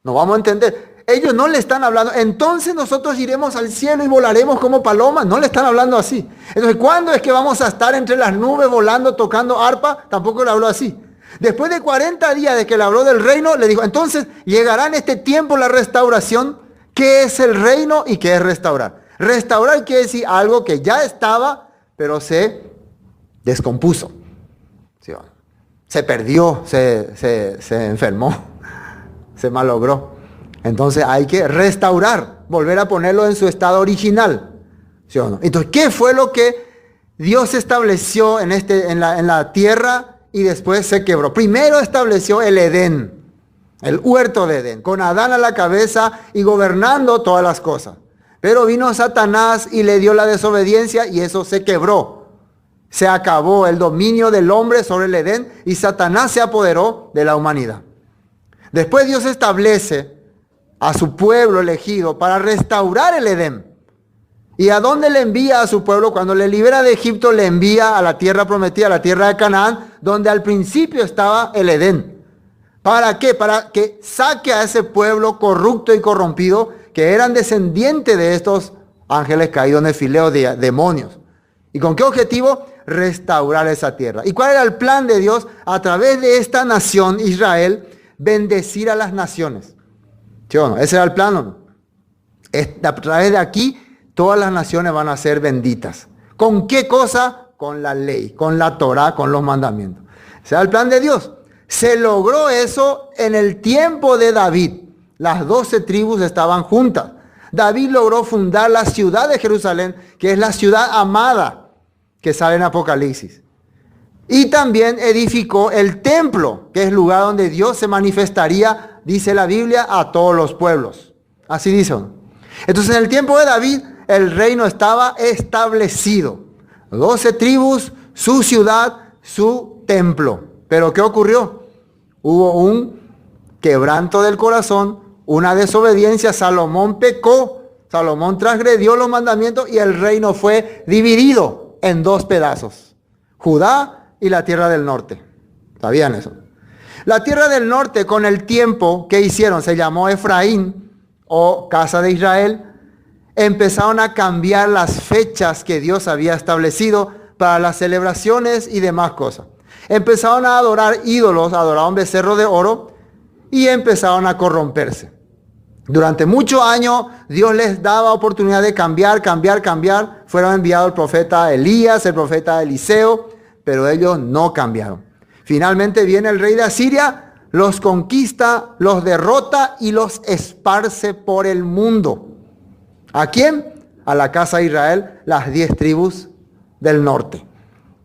No vamos a entender. Ellos no le están hablando, entonces nosotros iremos al cielo y volaremos como palomas. No le están hablando así. Entonces, ¿cuándo es que vamos a estar entre las nubes volando, tocando arpa? Tampoco le habló así. Después de 40 días de que le habló del reino, le dijo, entonces llegará en este tiempo la restauración. ¿Qué es el reino y qué es restaurar? Restaurar quiere decir algo que ya estaba, pero se descompuso. ¿Sí? Se perdió, se enfermó, se malogró. Entonces hay que restaurar, volver a ponerlo en su estado original. ¿Sí o no? Entonces, ¿qué fue lo que Dios estableció en la tierra y después se quebró? Primero estableció el Edén, el huerto de Edén, con Adán a la cabeza y gobernando todas las cosas. Pero vino Satanás y le dio la desobediencia y eso se quebró. Se acabó el dominio del hombre sobre el Edén y Satanás se apoderó de la humanidad. Después Dios establece a su pueblo elegido para restaurar el Edén. ¿Y a dónde le envía a su pueblo? Cuando le libera de Egipto, le envía a la tierra prometida, a la tierra de Canaán, donde al principio estaba el Edén. ¿Para qué? Para que saque a ese pueblo corrupto y corrompido, que eran descendientes de estos ángeles caídos, nefileos, de demonios. ¿Y con qué objetivo? Restaurar esa tierra. ¿Y cuál era el plan de Dios? A través de esta nación, Israel, bendecir a las naciones. ¿Sí o no? Ese era el plan, ¿o no? A través de aquí, todas las naciones van a ser benditas. ¿Con qué cosa? Con la ley, con la Torá, con los mandamientos. Ese era el plan de Dios. Se logró eso en el tiempo de David. Las 12 tribus estaban juntas. David logró fundar la ciudad de Jerusalén, que es la ciudad amada que sale en Apocalipsis. Y también edificó el templo, que es el lugar donde Dios se manifestaría, dice la Biblia, a todos los pueblos. Así dice. Entonces, en el tiempo de David, el reino estaba establecido. 12 tribus, su ciudad, su templo. Pero ¿qué ocurrió? Hubo un quebranto del corazón, una desobediencia. Salomón pecó, Salomón transgredió los mandamientos y el reino fue dividido en 2 pedazos. Judá y la tierra del norte. ¿Sabían eso? La tierra del norte, con el tiempo, ¿qué hicieron? Se llamó Efraín o casa de Israel. Empezaron a cambiar las fechas que Dios había establecido para las celebraciones y demás cosas. Empezaron a adorar ídolos, adoraron becerro de oro y empezaron a corromperse. Durante muchos años Dios les daba oportunidad de cambiar. Fueron enviados el profeta Elías, el profeta Eliseo, pero ellos no cambiaron. Finalmente viene el rey de Asiria, los conquista, los derrota y los esparce por el mundo. ¿A quién? A la casa de Israel, las 10 tribus del norte.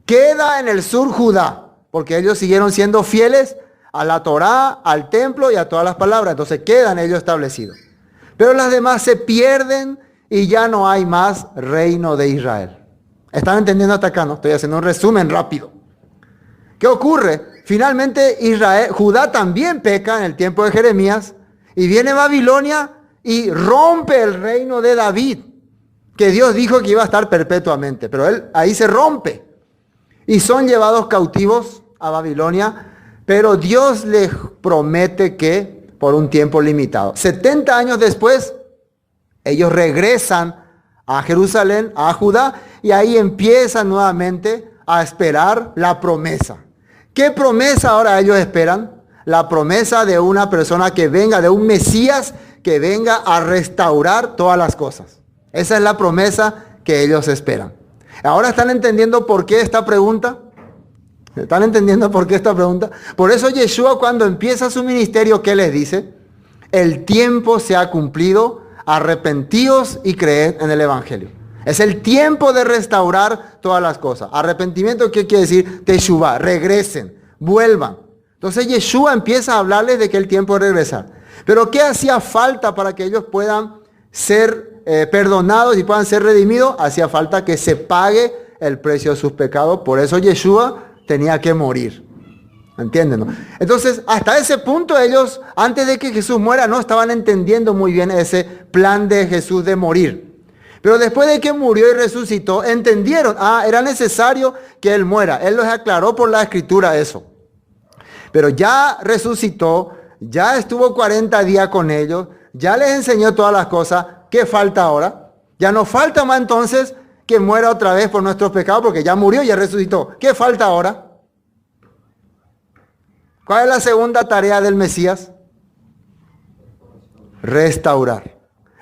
Queda en el sur Judá, porque ellos siguieron siendo fieles a la Torá, al templo y a todas las palabras. Entonces quedan ellos establecidos. Pero las demás se pierden y ya no hay más reino de Israel. ¿Están entendiendo hasta acá, no? Estoy haciendo un resumen rápido. ¿Qué ocurre? Finalmente Judá también peca en el tiempo de Jeremías y viene Babilonia y rompe el reino de David, que Dios dijo que iba a estar perpetuamente, pero él ahí se rompe y son llevados cautivos a Babilonia, pero Dios les promete que por un tiempo limitado. 70 años después, ellos regresan a Jerusalén, a Judá, y ahí empiezan nuevamente a esperar la promesa. ¿Qué promesa ahora ellos esperan? La promesa de una persona que venga, de un Mesías que venga a restaurar todas las cosas. Esa es la promesa que ellos esperan. ¿Ahora están entendiendo por qué esta pregunta? ¿Están entendiendo por qué esta pregunta? Por eso Yeshua, cuando empieza su ministerio, ¿qué les dice? El tiempo se ha cumplido, arrepentíos y creed en el Evangelio. Es el tiempo de restaurar todas las cosas. Arrepentimiento, ¿qué quiere decir? Teshuvah, regresen, vuelvan. Entonces Yeshua empieza a hablarles de que el tiempo de regresar. Pero ¿qué hacía falta para que ellos puedan ser perdonados y puedan ser redimidos? Hacía falta que se pague el precio de sus pecados. Por eso Yeshua tenía que morir. ¿Entienden? ¿No? Entonces, hasta ese punto ellos, antes de que Jesús muera, no estaban entendiendo muy bien ese plan de Jesús de morir. Pero después de que murió y resucitó, entendieron, era necesario que Él muera. Él los aclaró por la Escritura eso. Pero ya resucitó, ya estuvo 40 días con ellos, ya les enseñó todas las cosas. ¿Qué falta ahora? Ya no falta más entonces que muera otra vez por nuestros pecados, porque ya murió y ya resucitó. ¿Qué falta ahora? ¿Cuál es la segunda tarea del Mesías? Restaurar.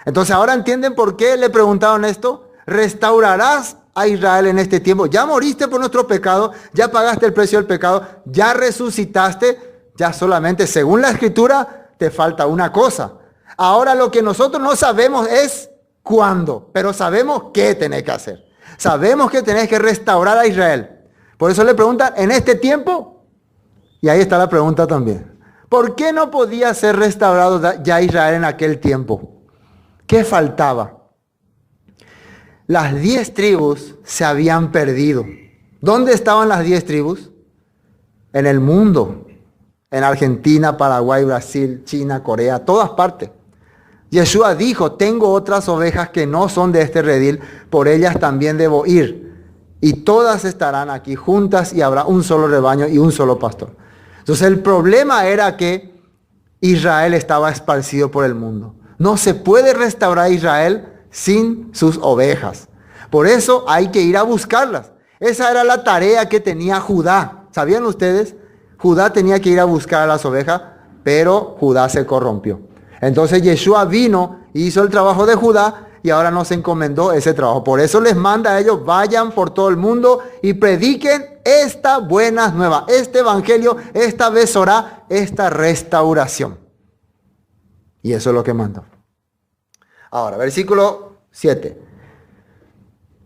Entonces ahora entienden por qué le preguntaron esto. ¿Restaurarás a Israel en este tiempo? Ya moriste por nuestro pecado, ya pagaste el precio del pecado, ya resucitaste, ya solamente según la Escritura te falta una cosa. Ahora lo que nosotros no sabemos es cuándo, pero sabemos qué tenés que hacer. Sabemos que tenés que restaurar a Israel. Por eso le preguntan, ¿en este tiempo? Y ahí está la pregunta también. ¿Por qué no podía ser restaurado ya Israel en aquel tiempo? ¿Qué faltaba? Las 10 tribus se habían perdido. ¿Dónde estaban las 10 tribus? En el mundo. En Argentina, Paraguay, Brasil, China, Corea, todas partes. Yeshua dijo, tengo otras ovejas que no son de este redil, por ellas también debo ir. Y todas estarán aquí juntas y habrá un solo rebaño y un solo pastor. Entonces el problema era que Israel estaba esparcido por el mundo. No se puede restaurar a Israel sin sus ovejas. Por eso hay que ir a buscarlas. Esa era la tarea que tenía Judá. ¿Sabían ustedes? Judá tenía que ir a buscar a las ovejas, pero Judá se corrompió. Entonces Yeshua vino y hizo el trabajo de Judá y ahora nos encomendó ese trabajo. Por eso les manda a ellos, vayan por todo el mundo y prediquen esta buena nueva, este evangelio, esta besorá, esta restauración. Y eso es lo que mandó. Ahora, versículo 7.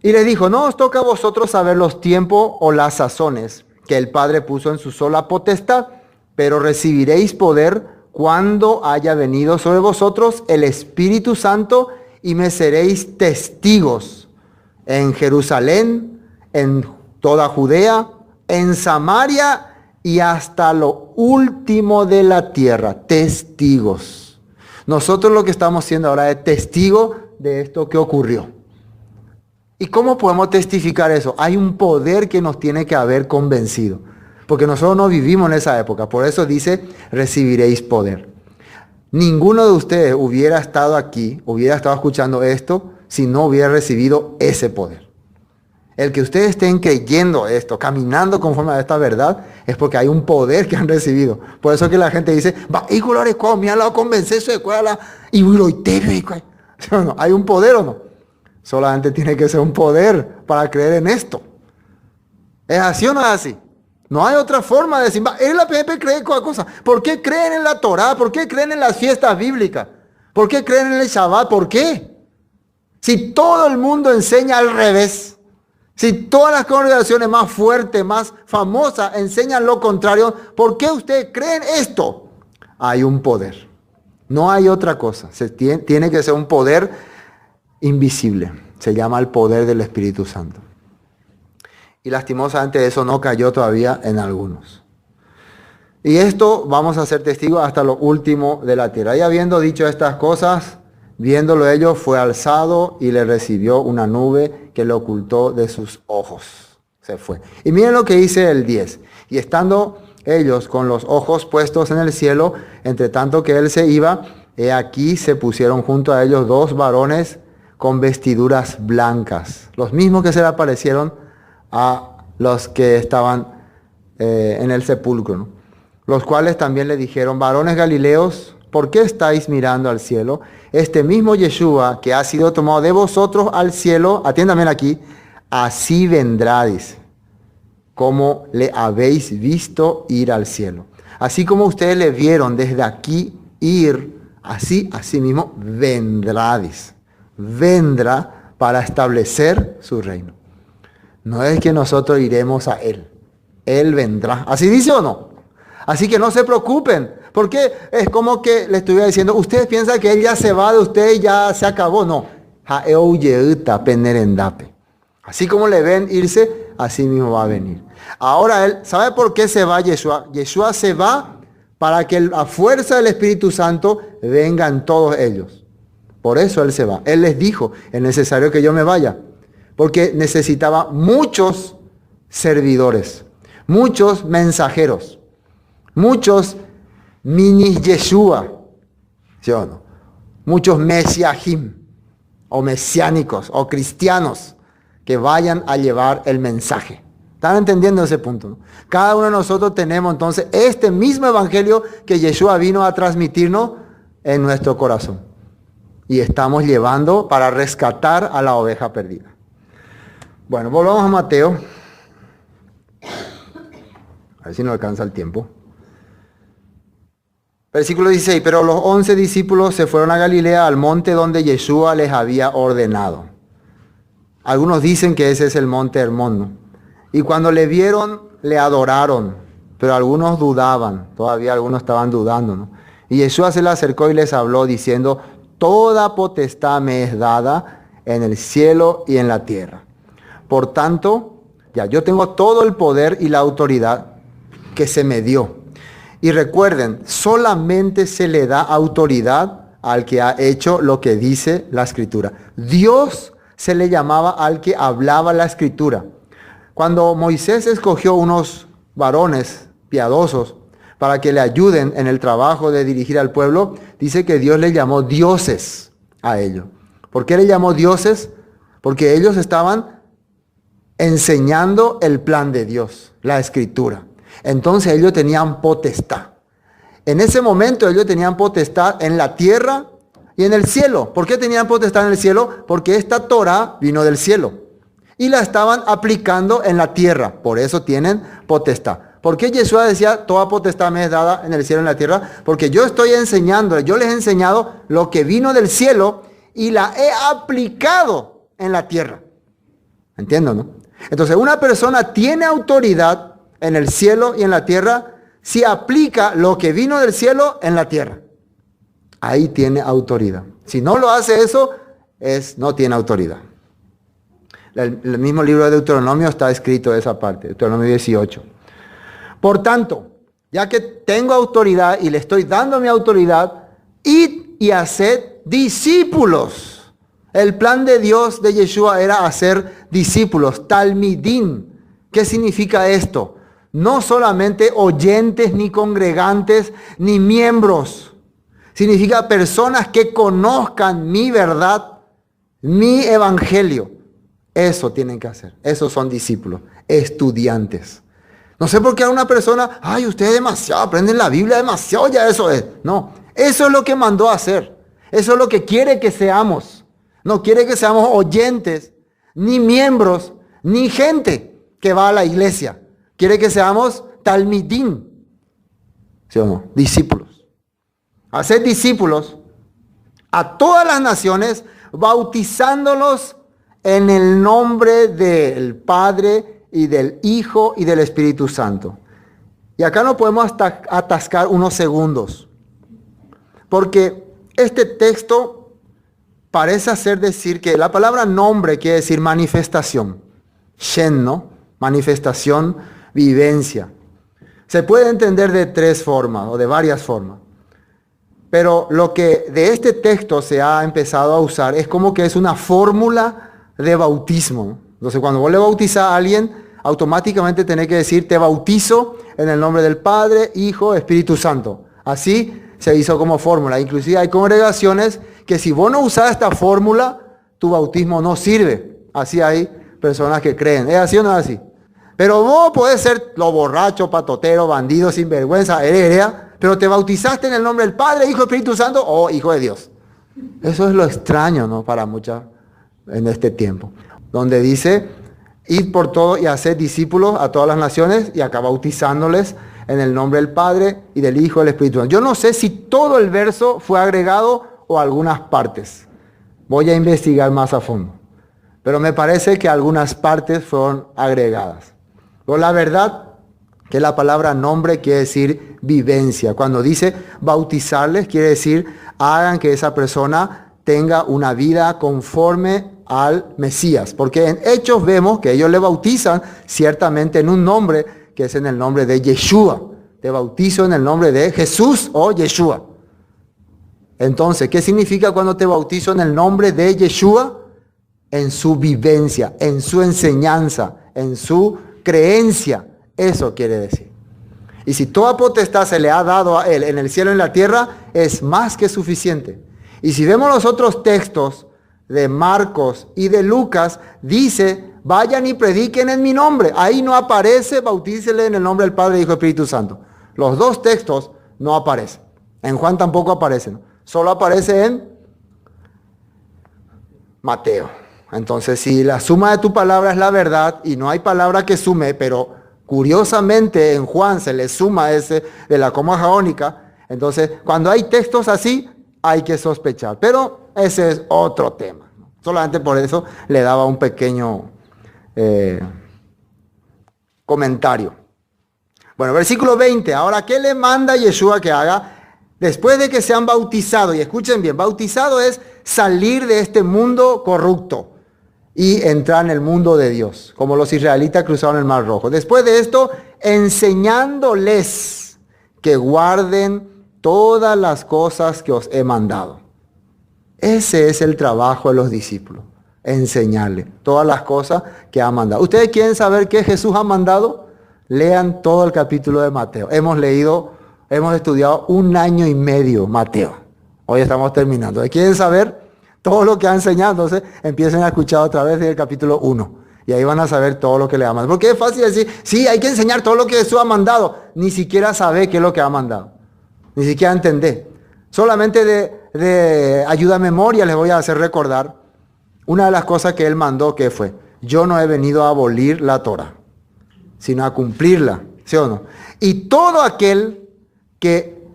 Y le dijo, no os toca a vosotros saber los tiempos o las sazones que el Padre puso en su sola potestad, pero recibiréis poder cuando haya venido sobre vosotros el Espíritu Santo y me seréis testigos en Jerusalén, en toda Judea, en Samaria y hasta lo último de la tierra. Testigos. Nosotros lo que estamos haciendo ahora es testigo de esto que ocurrió. ¿Y cómo podemos testificar eso? Hay un poder que nos tiene que haber convencido. Porque nosotros no vivimos en esa época. Por eso dice, recibiréis poder. Ninguno de ustedes hubiera estado aquí, hubiera estado escuchando esto, si no hubiera recibido ese poder. El que ustedes estén creyendo esto, caminando conforme a esta verdad, es porque hay un poder que han recibido. Por eso que la gente dice, no, ¿hay un poder o no? Solamente tiene que ser un poder para creer en esto. ¿Es así o no es así? No hay otra forma de decir, él la PNP cree cada cosa. ¿Por qué creen en la Torá? ¿Por qué creen en las fiestas bíblicas? ¿Por qué creen en el Shabbat? ¿Por qué? Si todo el mundo enseña al revés, Si todas las congregaciones más fuertes, más famosas, enseñan lo contrario, ¿por qué ustedes creen esto? Hay un poder. No hay otra cosa. Tiene que ser un poder invisible. Se llama el poder del Espíritu Santo. Y lastimosamente eso no cayó todavía en algunos. Y esto vamos a ser testigos hasta lo último de la tierra. Y habiendo dicho estas cosas, viéndolo ellos, fue alzado y le recibió una nube que le ocultó de sus ojos. Se fue. Y miren lo que dice el 10. Y estando ellos con los ojos puestos en el cielo, entre tanto que él se iba, he aquí se pusieron junto a ellos 2 varones con vestiduras blancas, los mismos que se le aparecieron a los que estaban en el sepulcro, ¿no? Los cuales también le dijeron: varones galileos, ¿por qué estáis mirando al cielo? Este mismo Yeshua que ha sido tomado de vosotros al cielo, atiéndame aquí, así vendrá, dice, como le habéis visto ir al cielo. Así como ustedes le vieron desde aquí ir, así mismo vendrá, dice. Vendrá para establecer su reino. No es que nosotros iremos a Él. Él vendrá. ¿Así dice o no? Así que no se preocupen. Porque es como que le estuviera diciendo, ustedes piensan que Él ya se va de ustedes y ya se acabó. No. Así como le ven irse, así mismo va a venir. Ahora Él, ¿sabe por qué se va Yeshua? Yeshua se va para que a fuerza del Espíritu Santo vengan todos ellos. Por eso Él se va. Él les dijo, es necesario que yo me vaya. Porque necesitaba muchos servidores, muchos mensajeros, muchos mini Yeshua, ¿sí o no? Muchos mesiahim, o mesiánicos, o cristianos, que vayan a llevar el mensaje. ¿Están entendiendo ese punto, no? Cada uno de nosotros tenemos entonces este mismo evangelio que Yeshua vino a transmitirnos en nuestro corazón. Y estamos llevando para rescatar a la oveja perdida. Bueno, volvamos a Mateo. A ver si nos alcanza el tiempo. Versículo 16. Pero los 11 discípulos se fueron a Galilea, al monte donde Yeshua les había ordenado. Algunos dicen que ese es el monte Hermón, ¿no? Y cuando le vieron, le adoraron. Pero algunos dudaban. Todavía algunos estaban dudando, ¿no? Y Yeshua se le acercó y les habló diciendo: toda potestad me es dada en el cielo y en la tierra. Por tanto, ya yo tengo todo el poder y la autoridad que se me dio. Y recuerden, solamente se le da autoridad al que ha hecho lo que dice la Escritura. Dios se le llamaba al que hablaba la Escritura. Cuando Moisés escogió unos varones piadosos para que le ayuden en el trabajo de dirigir al pueblo, dice que Dios le llamó dioses a ellos. ¿Por qué le llamó dioses? Porque ellos estaban enseñando el plan de Dios, la Escritura. Entonces ellos tenían potestad. En ese momento ellos tenían potestad en la tierra y en el cielo. ¿Por qué tenían potestad en el cielo? Porque esta Torah vino del cielo y la estaban aplicando en la tierra. Por eso tienen potestad. ¿Por qué Yeshua decía: toda potestad me es dada en el cielo y en la tierra? Porque yo estoy enseñando, yo les he enseñado lo que vino del cielo y la he aplicado en la tierra. ¿Entienden, no? Entonces, una persona tiene autoridad en el cielo y en la tierra si aplica lo que vino del cielo en la tierra. Ahí tiene autoridad. Si no lo hace eso, no tiene autoridad. El mismo libro de Deuteronomio está escrito esa parte, Deuteronomio 18. Por tanto, ya que tengo autoridad y le estoy dando mi autoridad, id y haced discípulos. El plan de Dios de Yeshua era hacer discípulos, talmidim. ¿Qué significa esto? No solamente oyentes, ni congregantes, ni miembros. Significa personas que conozcan mi verdad, mi evangelio. Eso tienen que hacer. Esos son discípulos, estudiantes. No sé por qué a una persona, ay, ustedes demasiado, aprenden la Biblia demasiado, ya eso es. No, eso es lo que mandó a hacer. Eso es lo que quiere que seamos. No quiere que seamos oyentes, ni miembros, ni gente que va a la iglesia. Quiere que seamos talmidim, ¿sí o no? Discípulos. Hacer discípulos a todas las naciones, bautizándolos en el nombre del Padre y del Hijo y del Espíritu Santo. Y acá no podemos atascar unos segundos, porque este texto parece hacer decir que la palabra nombre quiere decir manifestación. Shen, ¿no? Manifestación, vivencia. Se puede entender de tres formas o de varias formas. Pero lo que de este texto se ha empezado a usar es como que es una fórmula de bautismo, ¿no? Entonces cuando vos le bautizás a alguien, automáticamente tenés que decir, te bautizo en el nombre del Padre, Hijo, Espíritu Santo. Así se hizo como fórmula. Inclusive hay congregaciones que si vos no usás esta fórmula, tu bautismo no sirve. Así hay personas que creen. ¿Es así o no es así? Pero vos podés ser lo borracho, patotero, bandido, sinvergüenza, heredia, pero te bautizaste en el nombre del Padre, Hijo, Espíritu Santo, o Hijo de Dios. Eso es lo extraño, ¿no? Para muchas en este tiempo. Donde dice, id por todo y haced discípulos a todas las naciones, y acá bautizándoles en el nombre del Padre y del Hijo y del Espíritu Santo. Yo no sé si todo el verso fue agregado o algunas partes. Voy a investigar más a fondo. Pero me parece que algunas partes fueron agregadas. Pero la verdad que la palabra nombre quiere decir vivencia. Cuando dice bautizarles, quiere decir hagan que esa persona tenga una vida conforme al Mesías. Porque en Hechos vemos que ellos le bautizan ciertamente en un nombre que es en el nombre de Yeshua. Te bautizo en el nombre de Jesús o Yeshua. Entonces, ¿qué significa cuando te bautizo en el nombre de Yeshua? En su vivencia, en su enseñanza, en su creencia. Eso quiere decir. Y si toda potestad se le ha dado a Él en el cielo y en la tierra, es más que suficiente. Y si vemos los otros textos de Marcos y de Lucas, dice, vayan y prediquen en mi nombre. Ahí no aparece, bautícele en el nombre del Padre, Hijo y Espíritu Santo. Los dos textos no aparecen. En Juan tampoco aparecen. Solo aparece en Mateo. Entonces, si la suma de tu palabra es la verdad, y no hay palabra que sume, pero curiosamente en Juan se le suma ese de la coma jónica, entonces cuando hay textos así, hay que sospechar. Pero ese es otro tema. Solamente por eso le daba un pequeño comentario. Bueno, versículo 20. Ahora, ¿qué le manda Yeshua que haga? Después de que sean bautizados, y escuchen bien, bautizado es salir de este mundo corrupto y entrar en el mundo de Dios, como los israelitas cruzaron el Mar Rojo. Después de esto, enseñándoles que guarden todas las cosas que os he mandado. Ese es el trabajo de los discípulos, enseñarle todas las cosas que ha mandado. ¿Ustedes quieren saber qué Jesús ha mandado? Lean todo el capítulo de Mateo. Hemos estudiado 1 año y medio Mateo. Hoy estamos terminando. ¿Quieren saber todo lo que ha enseñado? Entonces empiecen a escuchar otra vez desde el capítulo 1. Y ahí van a saber todo lo que le ha mandado. Porque es fácil decir, sí, hay que enseñar todo lo que Jesús ha mandado. Ni siquiera sabe qué es lo que ha mandado. Ni siquiera entender. Solamente de ayuda a memoria les voy a hacer recordar una de las cosas que él mandó, que fue, yo no he venido a abolir la Torah, sino a cumplirla. ¿Sí o no? Y todo aquel que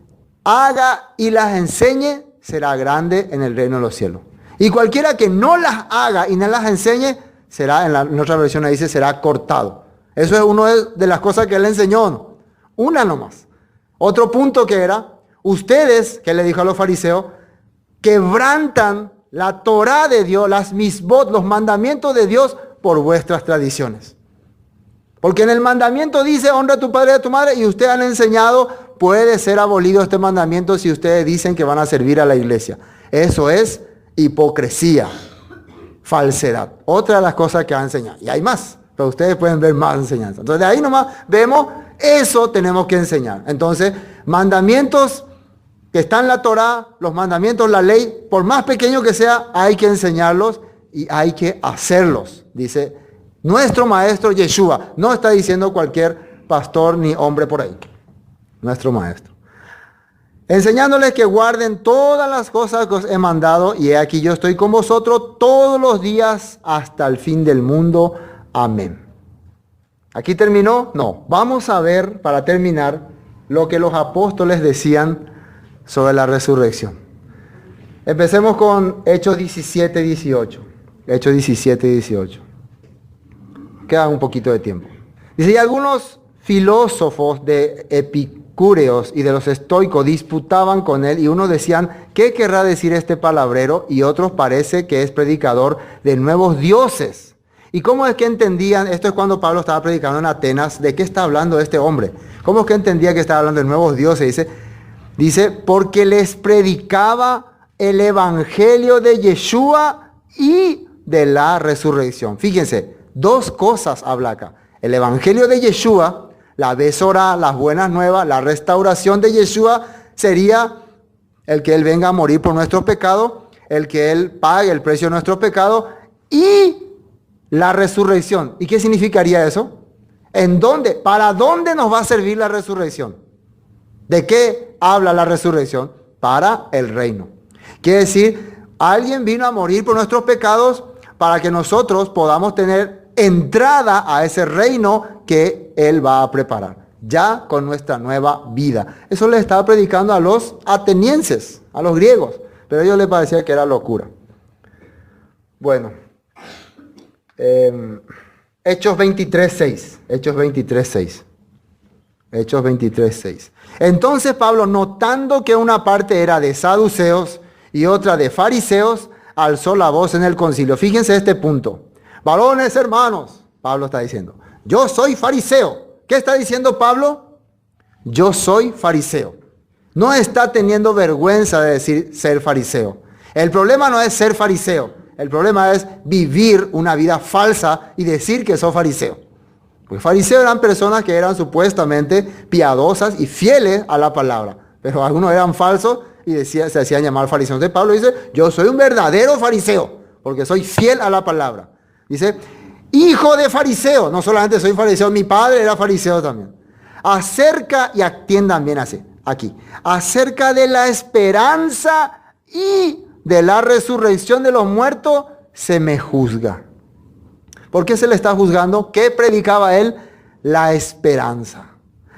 haga y las enseñe será grande en el reino de los cielos. Y cualquiera que no las haga y no las enseñe, será, en otra versión ahí dice, será cortado. Eso es una de las cosas que él enseñó, ¿no? Una nomás. Otro punto que era, ustedes, que le dijo a los fariseos, quebrantan la Torá de Dios, las misbot, los mandamientos de Dios por vuestras tradiciones. Porque en el mandamiento dice, honra a tu padre y a tu madre, y ustedes han enseñado, puede ser abolido este mandamiento si ustedes dicen que van a servir a la iglesia. Eso es hipocresía, falsedad. Otra de las cosas que han enseñado. Y hay más, pero ustedes pueden ver más enseñanzas. Entonces de ahí nomás vemos, eso tenemos que enseñar. Entonces, mandamientos que están en la Torá, los mandamientos, la ley, por más pequeño que sea, hay que enseñarlos y hay que hacerlos. Dice nuestro maestro Yeshua. No está diciendo cualquier pastor ni hombre por ahí. Nuestro maestro. Enseñándoles que guarden todas las cosas que os he mandado, y he aquí yo estoy con vosotros todos los días hasta el fin del mundo. Amén. ¿Aquí terminó? No. Vamos a ver, para terminar, lo que los apóstoles decían sobre la resurrección. Empecemos con Hechos 17, 18. Hechos 17 y 18. Queda un poquito de tiempo. Dice, y algunos filósofos de epicúreos y de los estoicos disputaban con él, y unos decían, ¿qué querrá decir este palabrero? Y otros parece que es predicador de nuevos dioses. ¿Y cómo es que entendían? Esto es cuando Pablo estaba predicando en Atenas. ¿De qué está hablando este hombre? ¿Cómo es que entendía que estaba hablando de nuevos dioses? Dice, porque les predicaba el evangelio de Yeshua y de la resurrección. Fíjense, dos cosas habla acá. El evangelio de Yeshua, la Besorá, las buenas nuevas, la restauración de Yeshua sería el que Él venga a morir por nuestros pecados, el que Él pague el precio de nuestros pecados, y la resurrección. ¿Y qué significaría eso? ¿En dónde? ¿Para dónde nos va a servir la resurrección? ¿De qué habla la resurrección? Para el reino. Quiere decir, alguien vino a morir por nuestros pecados para que nosotros podamos tener entrada a ese reino que Él va a preparar, ya con nuestra nueva vida. Eso le estaba predicando a los atenienses, a los griegos, pero a ellos les parecía que era locura. Bueno, Hechos 23:6. Hechos 23:6. Hechos 23:6. Entonces Pablo, notando que una parte era de saduceos y otra de fariseos, alzó la voz en el concilio. Fíjense este punto. Varones, hermanos, Pablo está diciendo, yo soy fariseo. ¿Qué está diciendo Pablo? Yo soy fariseo. No está teniendo vergüenza de decir ser fariseo. El problema no es ser fariseo. El problema es vivir una vida falsa y decir que soy fariseo. Pues fariseos eran personas que eran supuestamente piadosas y fieles a la palabra. Pero algunos eran falsos y se hacían llamar fariseos. Entonces Pablo dice, yo soy un verdadero fariseo, porque soy fiel a la palabra. Dice, hijo de fariseo. No solamente soy fariseo, mi padre era fariseo también. Acerca, y atiendan bien así, aquí, acerca de la esperanza y de la resurrección de los muertos, se me juzga. ¿Por qué se le está juzgando? ¿Qué predicaba él? La esperanza.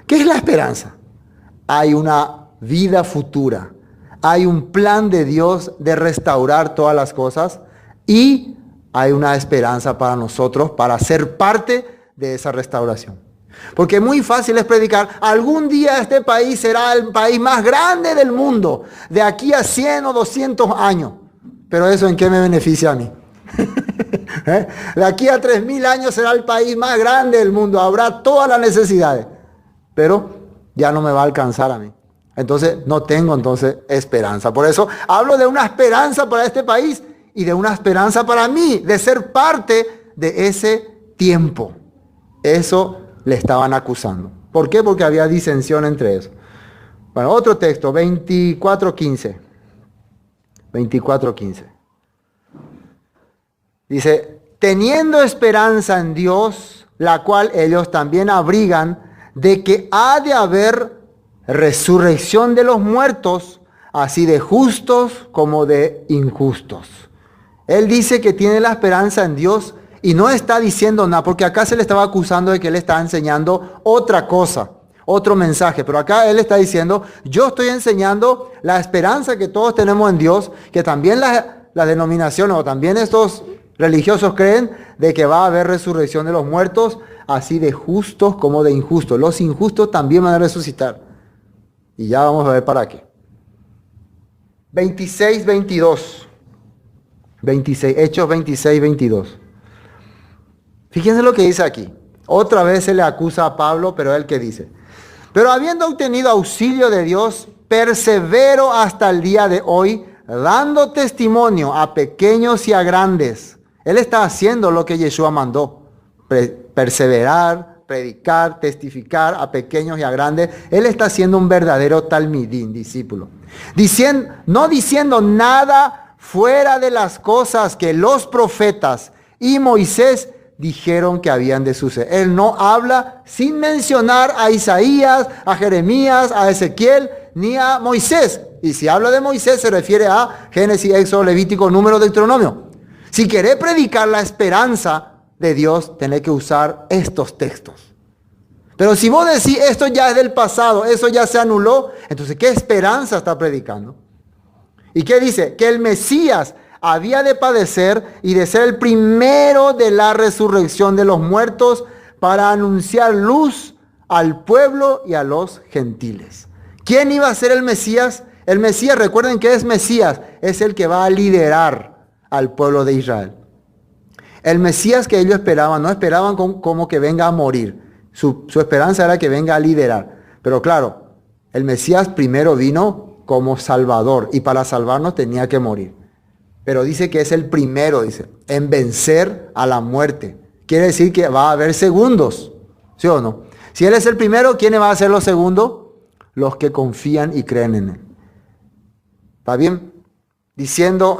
¿Qué es la esperanza? Hay una vida futura. Hay un plan de Dios de restaurar todas las cosas y hay una esperanza para nosotros para ser parte de esa restauración. Porque muy fácil es predicar, algún día este país será el país más grande del mundo, de aquí a 100 o 200 años. Pero eso, ¿en qué me beneficia a mí? De aquí a 3000 años será el país más grande del mundo, habrá todas las necesidades, pero ya no me va a alcanzar a mí. Entonces no tengo esperanza. Por eso hablo de una esperanza para este país y de una esperanza para mí, de ser parte de ese tiempo. Eso le estaban acusando. ¿Por qué? Porque había disensión entre eso. Bueno, otro texto, 24:15. 24:15. Dice, teniendo esperanza en Dios, la cual ellos también abrigan, de que ha de haber resurrección de los muertos, así de justos como de injustos. Él dice que tiene la esperanza en Dios y no está diciendo nada, porque acá se le estaba acusando de que él está enseñando otra cosa, otro mensaje. Pero acá él está diciendo, yo estoy enseñando la esperanza que todos tenemos en Dios, que también la denominación o también estos religiosos creen de que va a haber resurrección de los muertos, así de justos como de injustos. Los injustos también van a resucitar. Y ya vamos a ver para qué. 26:22. 26, Hechos 26:22. Fíjense lo que dice aquí. Otra vez se le acusa a Pablo, pero él que dice. Pero habiendo obtenido auxilio de Dios, persevero hasta el día de hoy, dando testimonio a pequeños y a grandes. Él está haciendo lo que Yeshua mandó. Perseverar, predicar, testificar a pequeños y a grandes. Él está siendo un verdadero talmidín, discípulo. No diciendo nada fuera de las cosas que los profetas y Moisés dijeron que habían de suceder. Él no habla sin mencionar a Isaías, a Jeremías, a Ezequiel, ni a Moisés. Y si habla de Moisés se refiere a Génesis, Éxodo, Levítico, Número, Deuteronomio. Si querés predicar la esperanza de Dios, tenés que usar estos textos. Pero si vos decís, esto ya es del pasado, eso ya se anuló, entonces, ¿qué esperanza está predicando? ¿Y qué dice? Que el Mesías había de padecer y de ser el primero de la resurrección de los muertos para anunciar luz al pueblo y a los gentiles. ¿Quién iba a ser el Mesías? El Mesías, recuerden que es Mesías, es el que va a liderar al pueblo de Israel. El Mesías que ellos esperaban, no esperaban como que venga a morir. Su esperanza era que venga a liderar. Pero claro, el Mesías primero vino como Salvador y para salvarnos tenía que morir. Pero dice que es el primero, dice, en vencer a la muerte. Quiere decir que va a haber segundos, ¿sí o no? Si Él es el primero, ¿quiénes van a ser los segundos? Los que confían y creen en Él. ¿Está bien? Diciendo,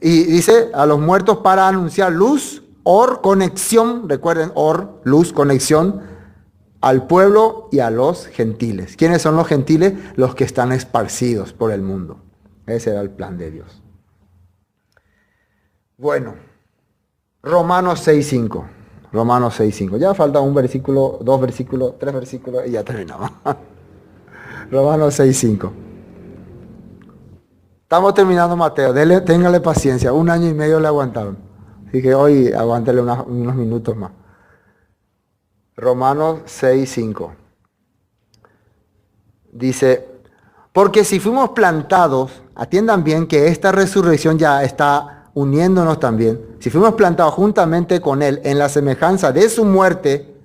y dice a los muertos para anunciar luz, conexión, recuerden, luz, conexión, al pueblo y a los gentiles. ¿Quiénes son los gentiles? Los que están esparcidos por el mundo. Ese era el plan de Dios. Bueno, Romanos 6:5. Romanos 6:5. Ya falta un versículo, 2 versículos, 3 versículos y ya terminamos. Romanos 6:5. Estamos terminando Mateo. Téngale paciencia. 1 año y medio le aguantaron. Así que hoy aguántele unos minutos más. Romanos 6:5. Dice, porque si fuimos plantados, atiendan bien que esta resurrección ya está uniéndonos también. Si fuimos plantados juntamente con Él en la semejanza de su muerte,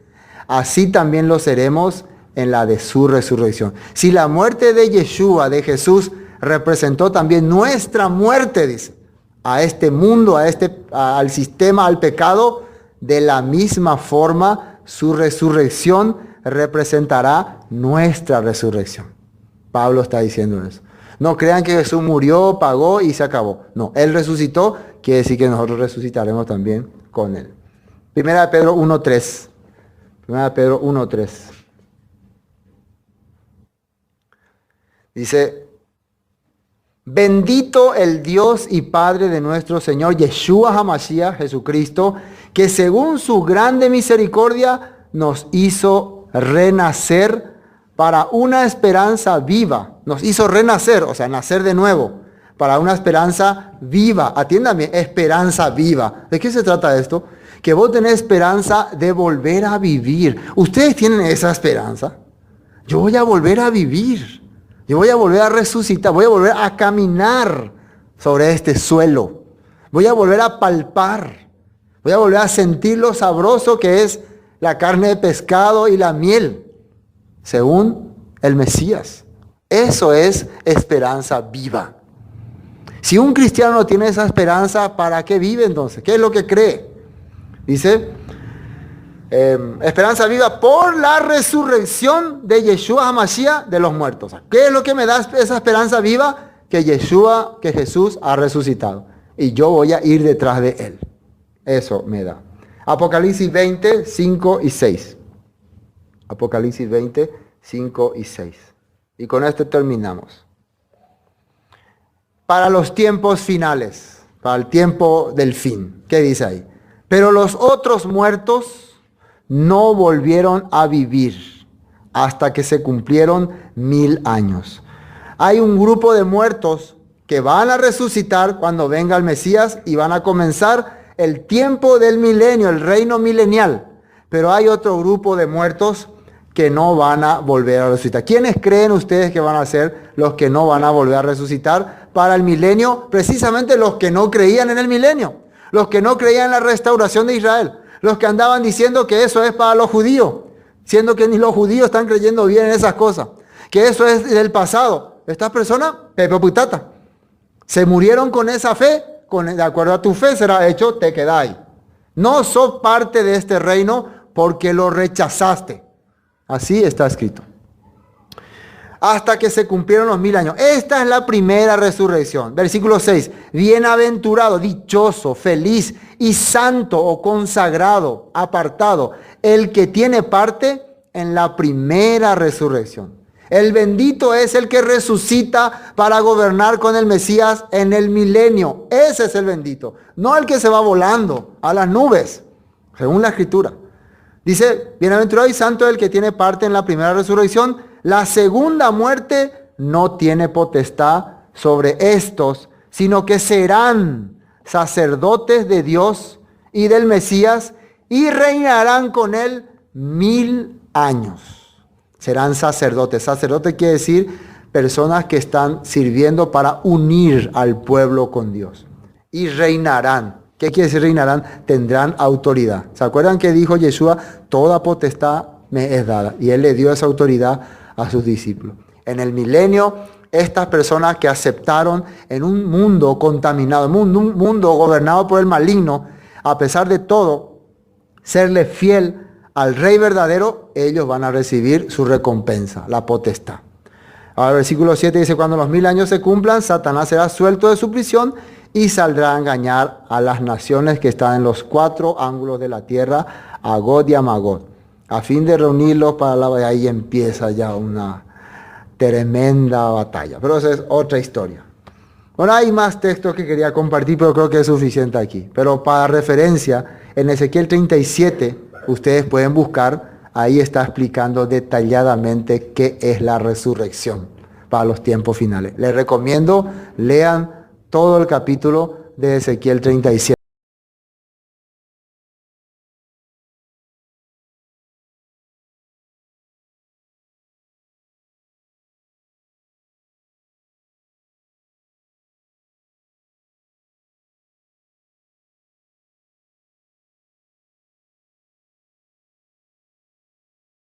así también lo seremos en la de su resurrección. Si la muerte de Yeshua, de Jesús, representó también nuestra muerte, dice, a este mundo, al sistema, al pecado, de la misma forma su resurrección representará nuestra resurrección. Pablo está diciendo eso. No crean que Jesús murió, pagó y se acabó. No, Él resucitó, quiere decir que nosotros resucitaremos también con Él. Primera de Pedro 1:3. Primera de Pedro 1:3. Dice, bendito el Dios y Padre de nuestro Señor Yeshua HaMashiach, Jesucristo, que según su grande misericordia nos hizo renacer para una esperanza viva. Nos hizo renacer, o sea, nacer de nuevo, para una esperanza viva. Atiéndame, esperanza viva. ¿De qué se trata esto? Que vos tenés esperanza de volver a vivir. ¿Ustedes tienen esa esperanza? Yo voy a volver a vivir. Yo voy a volver a resucitar. Voy a volver a caminar sobre este suelo. Voy a volver a palpar. Voy a volver a sentir lo sabroso que es la carne de pescado y la miel, según el Mesías. Eso es esperanza viva. Si un cristiano no tiene esa esperanza, ¿para qué vive entonces? ¿Qué es lo que cree? Dice, esperanza viva por la resurrección de Yeshua HaMashiach de los muertos. ¿Qué es lo que me da esa esperanza viva? Que Jesús ha resucitado. Y yo voy a ir detrás de Él. Eso me da. Apocalipsis 20, 5 y 6. Apocalipsis 20, 5 y 6. Y con esto terminamos. Para los tiempos finales, para el tiempo del fin. ¿Qué dice ahí? Pero los otros muertos no volvieron a vivir hasta que se cumplieron 1000 años. Hay un grupo de muertos que van a resucitar cuando venga el Mesías y van a comenzar el tiempo del milenio, el reino milenial. Pero hay otro grupo de muertos que no van a volver a resucitar. ¿Quiénes creen ustedes que van a ser los que no van a volver a resucitar para el milenio? Precisamente los que no creían en el milenio, los que no creían en la restauración de Israel, los que andaban diciendo que eso es para los judíos, siendo que ni los judíos están creyendo bien en esas cosas, que eso es del pasado. Estas personas, Pepe Putata, se murieron con esa fe, de acuerdo a tu fe será hecho, te quedáis. No sos parte de este reino porque lo rechazaste. Así está escrito. Hasta que se cumplieron los 1000 años. Esta es la primera resurrección. Versículo 6. Bienaventurado, dichoso, feliz y santo o consagrado, apartado, el que tiene parte en la primera resurrección. El bendito es el que resucita para gobernar con el Mesías en el milenio. Ese es el bendito. No el que se va volando a las nubes, según la Escritura. Dice, bienaventurado y santo el que tiene parte en la primera resurrección. La segunda muerte no tiene potestad sobre estos, sino que serán sacerdotes de Dios y del Mesías, y reinarán con él 1000 años. Serán sacerdotes. Sacerdote quiere decir personas que están sirviendo para unir al pueblo con Dios. Y reinarán. ¿Qué quiere decir reinarán? Tendrán autoridad. ¿Se acuerdan que dijo Yeshua? Toda potestad me es dada. Y él le dio esa autoridad a sus discípulos. En el milenio, estas personas que aceptaron en un mundo contaminado, un mundo gobernado por el maligno, a pesar de todo, serle fiel al Rey verdadero, ellos van a recibir su recompensa, la potestad. Ahora el versículo 7 dice, cuando los 1000 años se cumplan, Satanás será suelto de su prisión y saldrá a engañar a las naciones que están en los 4 ángulos de la tierra, a Gog y a Magog, a fin de reunirlos para la batalla. Ahí empieza ya una tremenda batalla. Pero esa es otra historia. Bueno, hay más textos que quería compartir, pero creo que es suficiente aquí. Pero para referencia, en Ezequiel 37, ustedes pueden buscar, ahí está explicando detalladamente qué es la resurrección para los tiempos finales. Les recomiendo, lean todo el capítulo de Ezequiel 37.